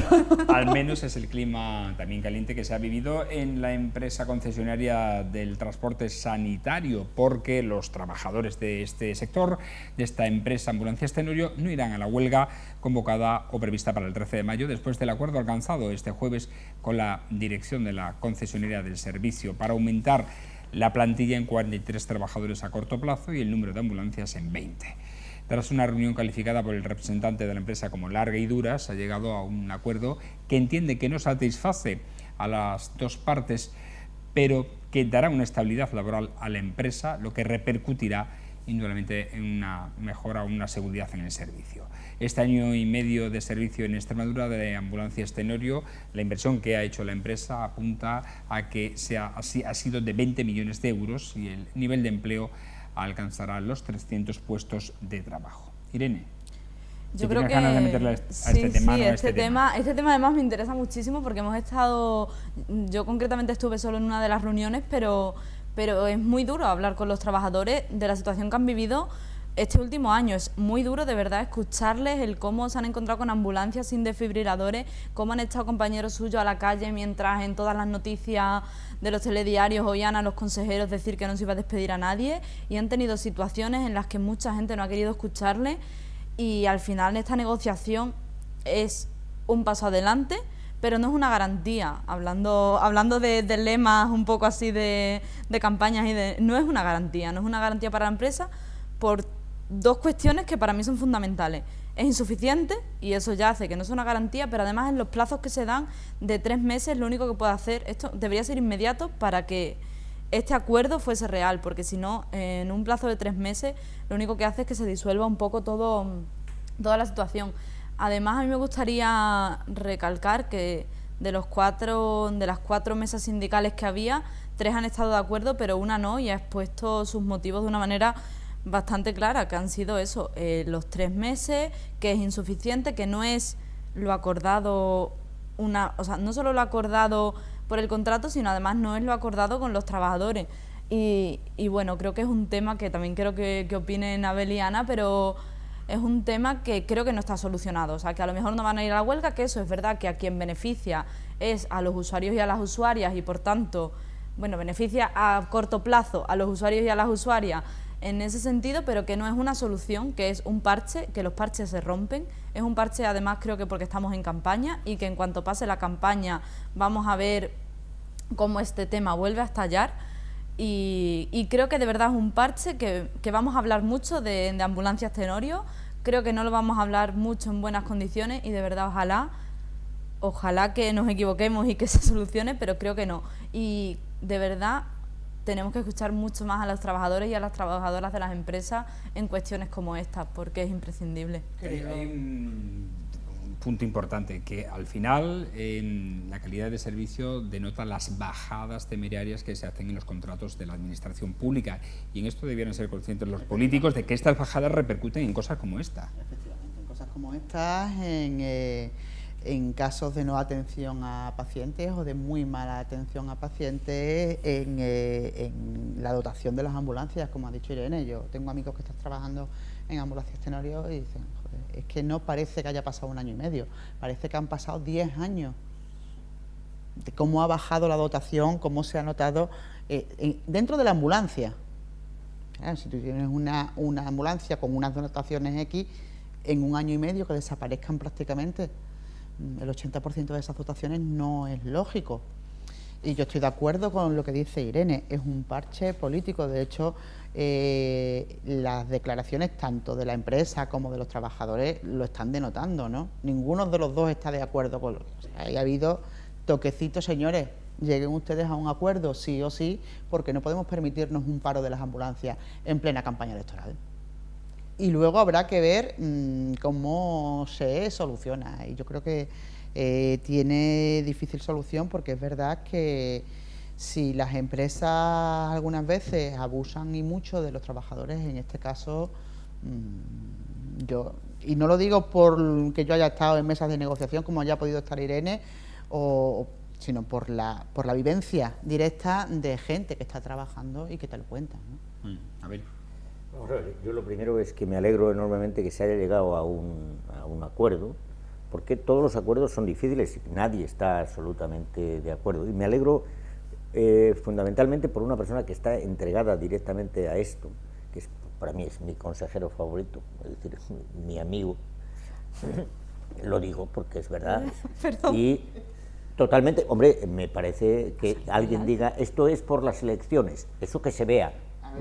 al menos es el clima también caliente que se ha vivido en la empresa concesionaria del transporte sanitario, porque los trabajadores de este sector, de esta empresa Ambulancias Tenorio, no irán a la huelga convocada o prevista para el 13 de mayo, después del acuerdo alcanzado este jueves con la dirección de la concesionaria del servicio para aumentar la plantilla en 43 trabajadores a corto plazo y el número de ambulancias en 20. Tras una reunión calificada por el representante de la empresa como larga y dura, se ha llegado a un acuerdo que entiende que no satisface a las dos partes, pero que dará una estabilidad laboral a la empresa, lo que repercutirá indudablemente en una mejora o una seguridad en el servicio. Este año y medio de servicio en Extremadura de Ambulancias Tenorio, la inversión que ha hecho la empresa apunta a que ha sido de 20 millones de euros y el nivel de empleo alcanzará los 300 puestos de trabajo. Irene, Yo creo que ganas de meterle a este tema, sí, ¿no? este tema además me interesa muchísimo porque hemos estado, yo concretamente estuve solo en una de las reuniones, pero es muy duro hablar con los trabajadores de la situación que han vivido este último año. Es muy duro de verdad escucharles el cómo se han encontrado con ambulancias sin desfibriladores, cómo han estado compañeros suyos a la calle mientras en todas las noticias de los telediarios oían a los consejeros decir que no se iba a despedir a nadie, y han tenido situaciones en las que mucha gente no ha querido escucharles, y al final esta negociación es un paso adelante, pero no es una garantía. Hablando de lemas un poco así de campañas no es una garantía para la empresa por dos cuestiones que para mí son fundamentales. Es insuficiente y eso ya hace que no sea una garantía, pero además en los plazos que se dan de 3 meses lo único que puede hacer, esto debería ser inmediato para que este acuerdo fuese real, porque si no, en un plazo de 3 meses lo único que hace es que se disuelva un poco toda la situación. Además, a mí me gustaría recalcar que de las 4 mesas sindicales que había, 3 han estado de acuerdo, pero una no, y ha expuesto sus motivos de una manera bastante clara, que han sido eso, los 3 meses, que es insuficiente, que no es lo acordado, no solo lo acordado por el contrato, sino además no es lo acordado con los trabajadores. Y bueno, creo que es un tema que también quiero que opinen Abel y Ana, pero es un tema que creo que no está solucionado. O sea, que a lo mejor no van a ir a la huelga, que eso es verdad que a quien beneficia es a los usuarios y a las usuarias y por tanto, bueno, beneficia a corto plazo a los usuarios y a las usuarias en ese sentido, pero que no es una solución, que es un parche, que los parches se rompen. Es un parche además creo que porque estamos en campaña y que en cuanto pase la campaña vamos a ver cómo este tema vuelve a estallar. Y creo que de verdad es un parche que vamos a hablar mucho de ambulancias Tenorio. Creo que no lo vamos a hablar mucho en buenas condiciones y de verdad ojalá que nos equivoquemos y que se solucione, pero creo que no. Y de verdad tenemos que escuchar mucho más a los trabajadores y a las trabajadoras de las empresas en cuestiones como esta, porque es imprescindible. Hay un punto importante, que al final la calidad de servicio denota las bajadas temerarias que se hacen en los contratos de la administración pública, y en esto debieran ser conscientes los políticos de que estas bajadas repercuten en cosas como esta. Efectivamente, en cosas como estas, en casos de no atención a pacientes o de muy mala atención a pacientes, en la dotación de las ambulancias, como ha dicho Irene. Yo tengo amigos que están trabajando en ambulancias Tenorio y dicen, joder, es que no parece que haya pasado 1 año y medio, parece que han pasado 10 años de cómo ha bajado la dotación, cómo se ha notado dentro de la ambulancia. Claro, si tú tienes una ambulancia con unas dotaciones X, en 1 año y medio que desaparezcan prácticamente el 80% de esas dotaciones, no es lógico. Y yo estoy de acuerdo con lo que dice Irene, es un parche político. De hecho, las declaraciones tanto de la empresa como de los trabajadores lo están denotando, ¿no? Ninguno de los dos está de acuerdo con lo que... O sea, ha habido toquecitos, señores, lleguen ustedes a un acuerdo, sí o sí, porque no podemos permitirnos un paro de las ambulancias en plena campaña electoral. Y luego habrá que ver cómo se soluciona. Y yo creo que tiene difícil solución, porque es verdad que si las empresas algunas veces abusan y mucho de los trabajadores, en este caso y no lo digo porque yo haya estado en mesas de negociación como haya podido estar Irene, sino por la vivencia directa de gente que está trabajando y que te lo cuentan, ¿no? A ver. Vamos a ver, yo lo primero es que me alegro enormemente que se haya llegado a un acuerdo, porque todos los acuerdos son difíciles y nadie está absolutamente de acuerdo. Y me alegro fundamentalmente por una persona que está entregada directamente a esto, que para mí es mi consejero favorito, es decir, mi amigo. Lo digo porque es verdad. Perdón. Y totalmente, hombre, me parece que alguien diga, esto es por las elecciones, eso que se vea.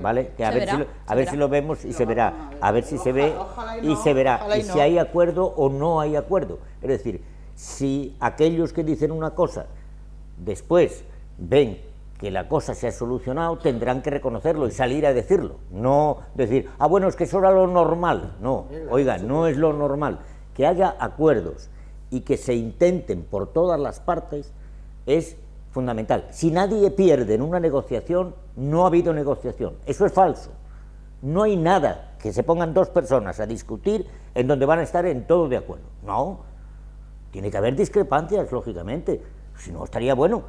¿Vale? Que a ver si lo vemos y se verá, a ver si se ve y se verá, y si hay acuerdo o no hay acuerdo. Es decir, si aquellos que dicen una cosa después ven que la cosa se ha solucionado, tendrán que reconocerlo y salir a decirlo, no decir, bueno, es que eso era lo normal. No, oiga, no es lo normal. Que haya acuerdos y que se intenten por todas las partes es fundamental. Si nadie pierde en una negociación, no ha habido negociación. Eso es falso. No hay nada que se pongan dos personas a discutir en donde van a estar en todo de acuerdo. No. Tiene que haber discrepancias, lógicamente. Si no, estaría bueno.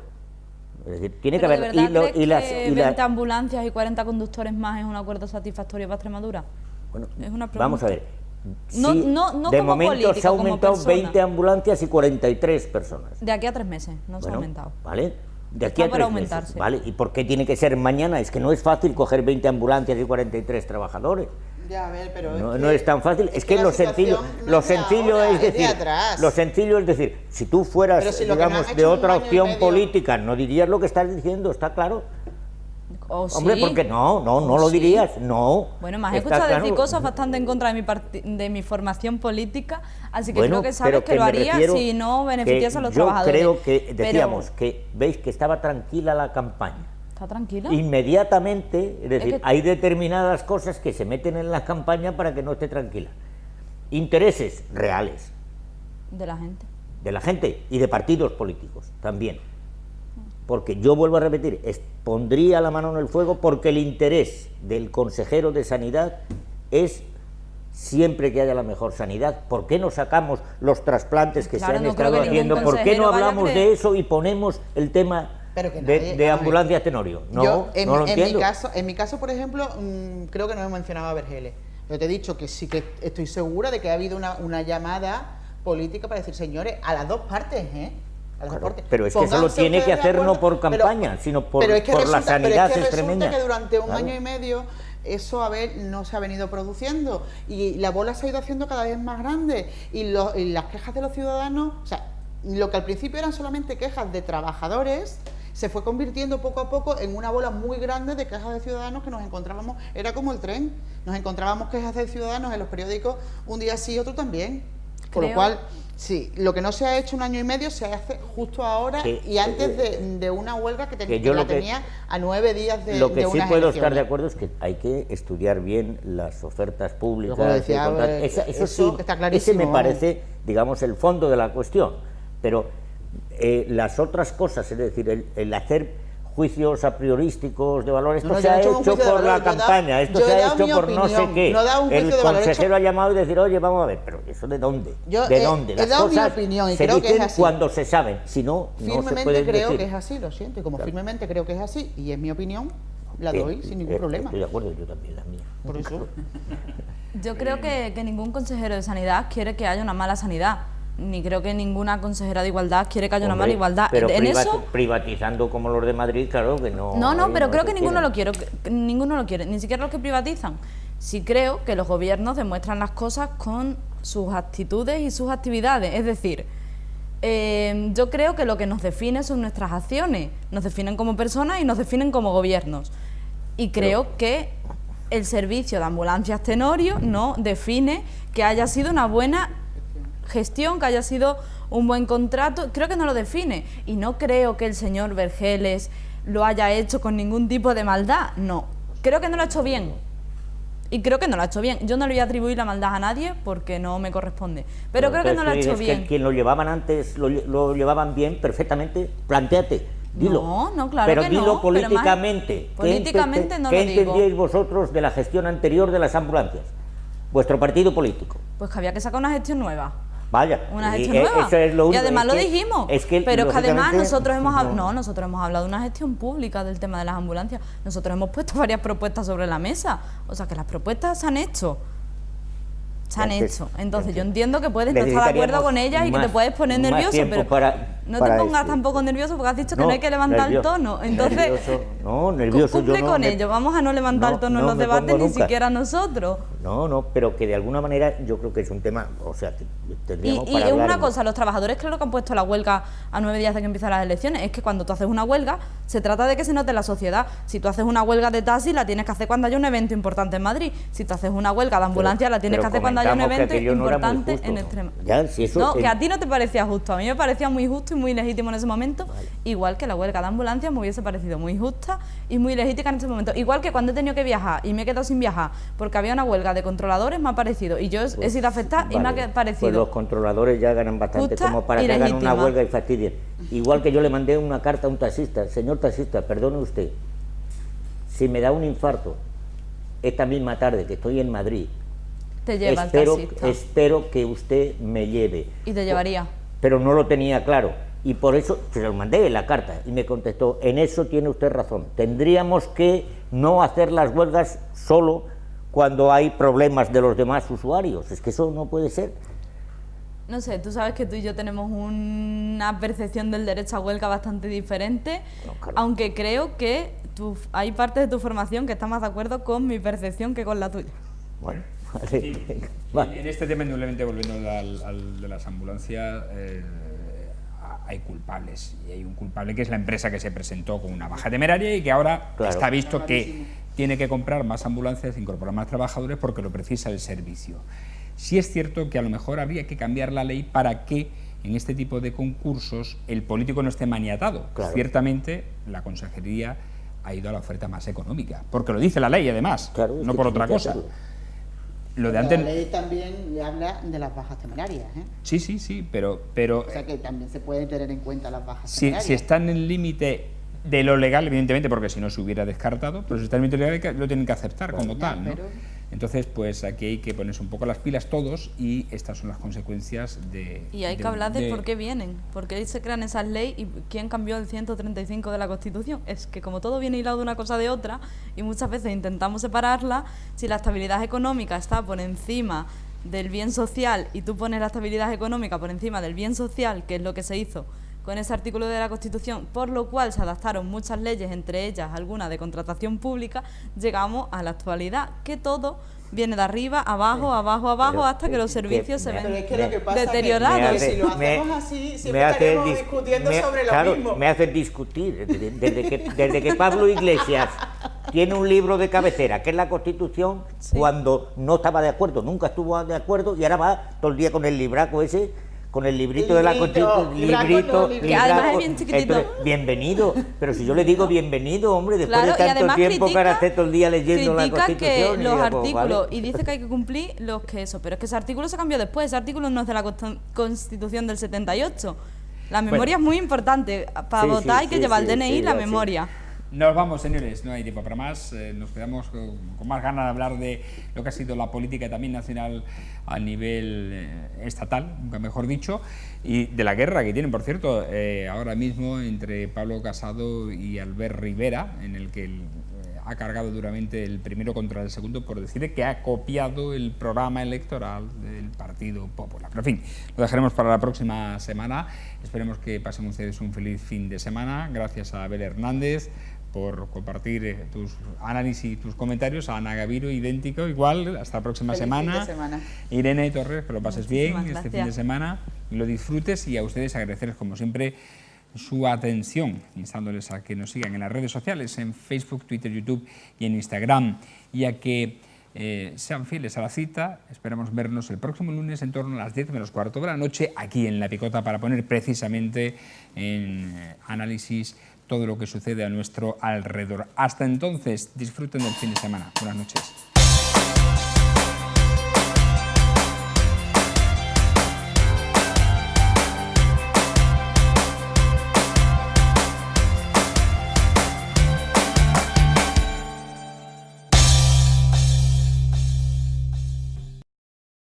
Es decir, tiene que haber... ¿Y 20 ambulancias y 40 conductores más es un acuerdo satisfactorio para Extremadura? Bueno, es una pregunta. Vamos a ver. No, sí, no de como momento político, se ha aumentado como persona. 20 ambulancias y 43 personas. De aquí a 3 meses, no se ha aumentado. Vale. De aquí Está a 3 meses. ¿Vale? ¿Y por qué tiene que ser mañana? Es que no es fácil coger 20 ambulancias y 43 trabajadores. Ya, a ver, pero no es tan fácil. Es que lo sencillo es decir, si tú fueras, digamos, de otra opción política, no dirías lo que estás diciendo, está claro. Hombre, sí. porque no lo dirías, no. Bueno, me has escuchado decir cosas bastante en contra de mi formación política, así que creo que sabes que lo haría si no beneficiase a los trabajadores. Yo creo que, decíamos, que veis que estaba tranquila la campaña. ¿Está tranquila? Inmediatamente, es decir, hay determinadas cosas que se meten en la campaña para que no esté tranquila. Intereses reales. De la gente. De la gente y de partidos políticos también. Porque yo vuelvo a repetir, pondría la mano en el fuego porque el interés del consejero de Sanidad es siempre que haya la mejor sanidad. ¿Por qué no sacamos los trasplantes que se han estado haciendo? ¿Por qué no hablamos de eso y ponemos el tema de ambulancias Tenorio? No lo entiendo. En mi caso, por ejemplo, creo que no he mencionado a Vergeles. Yo te he dicho que sí que estoy segura de que ha habido una llamada política para decir, señores, a las dos partes, a las dos partes. Pero es que eso lo tiene que hacer no por campaña, sino por la sanidad es tremenda. Resulta que durante un año y medio eso no se ha venido produciendo y la bola se ha ido haciendo cada vez más grande y las quejas de los ciudadanos, o sea, lo que al principio eran solamente quejas de trabajadores, se fue convirtiendo poco a poco en una bola muy grande de quejas de ciudadanos que nos encontrábamos, era como el tren, nos encontrábamos quejas de ciudadanos en los periódicos un día sí, otro también. Por lo cual, sí, lo que no se ha hecho un año y medio se hace justo ahora y antes de una huelga que tenía a 9 días de Lo que sí puedo estar de elecciones. acuerdo es que hay que estudiar bien las ofertas públicas. Como decía, eso sí, está clarísimo. ese me parece, digamos, el fondo de la cuestión. Pero las otras cosas, es decir, el hacer juicios a priorísticos de valor, esto se ha hecho por la campaña, esto se ha hecho por no sé qué. El consejero ha llamado y decir, oye, vamos a ver, pero ¿eso de dónde? ¿De dónde? Las cosas se dicen cuando se saben, si no, no se pueden decir. Firmemente creo que es así, lo siento, y como firmemente creo que es así, y es mi opinión, la doy sin ningún problema. Estoy de acuerdo, yo también, la mía. Por eso. Yo creo que ningún consejero de sanidad quiere que haya una mala sanidad. Ni creo que ninguna consejera de igualdad quiere que haya una mala igualdad. Pero en eso, privatizando como los de Madrid, claro que no. No, pero creo que ninguno lo quiere, ni siquiera los que privatizan. Sí creo que los gobiernos demuestran las cosas con sus actitudes y sus actividades. Es decir, yo creo que lo que nos define son nuestras acciones. Nos definen como personas y nos definen como gobiernos. Y creo que el servicio de ambulancias Tenorio no define que haya sido una buena gestión, que haya sido un buen contrato, creo que no lo define. Y no creo que el señor Vergeles lo haya hecho con ningún tipo de maldad, no. Creo que no lo ha hecho bien. Y creo que no lo ha hecho bien. Yo no le voy a atribuir la maldad a nadie porque no me corresponde. Pero creo que no lo ha hecho bien. Que quien lo llevaban antes lo llevaban bien, perfectamente, plantéate. Dilo. No, claro pero que dilo no, políticamente. Políticamente no lo digo. ¿Qué entendíais vosotros de la gestión anterior de las ambulancias? Vuestro partido político. Pues que había que sacar una gestión nueva. Vaya, una gestión nueva. Eso es lo único. Y además lo dijimos. Pero es que además nosotros hemos hablado de una gestión pública del tema de las ambulancias. Nosotros hemos puesto varias propuestas sobre la mesa. O sea que las propuestas se han hecho. Entonces yo entiendo que puedes no estar de acuerdo con ellas y que te puedes poner nervioso, pero no te pongas tampoco nervioso porque has dicho que no hay que levantar el tono. Entonces, nervioso, cumple con ello. Vamos a no levantar el tono en los debates ni siquiera nosotros. No, pero que de alguna manera yo creo que es un tema, o sea, que tendríamos para hablar. Y una cosa, los trabajadores claro que han puesto la huelga a 9 días de que empiezan las elecciones, es que cuando tú haces una huelga, se trata de que se note en la sociedad. Si tú haces una huelga de taxi, la tienes que hacer cuando haya un evento importante en Madrid. Si tú haces una huelga de ambulancia, la tienes que hacer cuando haya un evento importante en Extremadura. Que a ti no te parecía justo, a mí me parecía muy justo y muy legítimo en ese momento, igual que la huelga de ambulancia me hubiese parecido muy justa y muy legítima en ese momento. Igual que cuando he tenido que viajar y me he quedado sin viajar porque había una huelga de controladores, me ha parecido, y yo he sido afectada y me ha parecido. Pues los controladores ya ganan bastante como para que hagan una huelga y fastidien. Igual que yo le mandé una carta a un taxista, señor taxista, perdone usted, si me da un infarto esta misma tarde que estoy en Madrid, te lleva el taxista. Espero que usted me lleve. Y te llevaría. Pero no lo tenía claro. Y por eso se lo mandé en la carta y me contestó, en eso tiene usted razón. Tendríamos que no hacer las huelgas solo cuando hay problemas de los demás usuarios. Es que eso no puede ser. No sé, tú sabes que tú y yo tenemos una percepción del derecho a huelga bastante diferente, claro. Aunque creo que hay partes de tu formación que están más de acuerdo con mi percepción que con la tuya. Bueno, vale. Sí, en este tema, indudablemente, volviendo al de las ambulancias, hay culpables, y hay un culpable que es la empresa que se presentó con una baja temeraria y que ahora está visto que tiene que comprar más ambulancias, incorporar más trabajadores porque lo precisa el servicio. Sí es cierto que a lo mejor habría que cambiar la ley para que en este tipo de concursos el político no esté maniatado. Claro. Ciertamente la consejería ha ido a la oferta más económica, porque lo dice la ley además, no por otra cosa. Lo de antes... La ley también habla de las bajas temerarias, ¿eh? Sí, pero... O sea que también se pueden tener en cuenta las bajas temerarias. Si están en el límite de lo legal, evidentemente, porque si no se hubiera descartado, pero si están en el límite legal lo tienen que aceptar como tal, ¿no? Entonces, pues aquí hay que ponerse un poco las pilas todos y estas son las consecuencias de... Y hay que hablar de por qué vienen, por qué se crean esas leyes y quién cambió el 135 de la Constitución. Es que como todo viene hilado de una cosa de otra y muchas veces intentamos separarla, si la estabilidad económica está por encima del bien social y tú pones la estabilidad económica por encima del bien social, que es lo que se hizo con ese artículo de la Constitución, por lo cual se adaptaron muchas leyes, entre ellas algunas de contratación pública, llegamos a la actualidad, que todo viene de arriba, abajo, abajo, abajo, hasta que los servicios se ven deteriorados. Si lo hacemos así, siempre estaríamos discutiendo sobre lo mismo. Me hace discutir. Desde que Pablo Iglesias tiene un libro de cabecera, que es la Constitución, cuando no estaba de acuerdo, nunca estuvo de acuerdo, y ahora va todo el día con el libraco ese, con el librito de la Constitución, librito, que además es bien chiquitito. Bienvenido, pero si yo le digo bienvenido, hombre, después de tanto tiempo que ahora esté todo el día leyendo la Constitución... Critica que los artículos, vale. y dice que hay que cumplir los que eso, pero es que ese artículo se cambió después, ese artículo no es de la Constitución del 78. La memoria es muy importante, para votar hay que llevar el DNI y la memoria. Nos vamos, señores, no hay tiempo para más. Nos quedamos con más ganas de hablar de lo que ha sido la política también nacional a nivel estatal, nunca mejor dicho, y de la guerra que tienen, por cierto, ahora mismo entre Pablo Casado y Albert Rivera, en el que ha cargado duramente el primero contra el segundo por decir que ha copiado el programa electoral del Partido Popular. Pero en fin, lo dejaremos para la próxima semana. Esperemos que pasen ustedes un feliz fin de semana. Gracias a Abel Hernández por compartir tus análisis y tus comentarios, a Ana Gaviro, idéntico, igual, hasta la próxima semana. Irene Torres, que lo pases bien este fin de semana, lo disfrutes, y a ustedes agradecerles como siempre su atención, instándoles a que nos sigan en las redes sociales, en Facebook, Twitter, YouTube y en Instagram, y a que sean fieles a la cita. Esperamos vernos el próximo lunes en torno a las 10 menos cuarto de la noche, aquí en La Picota, para poner precisamente en análisis todo lo que sucede a nuestro alrededor. Hasta entonces, disfruten del fin de semana. Buenas noches.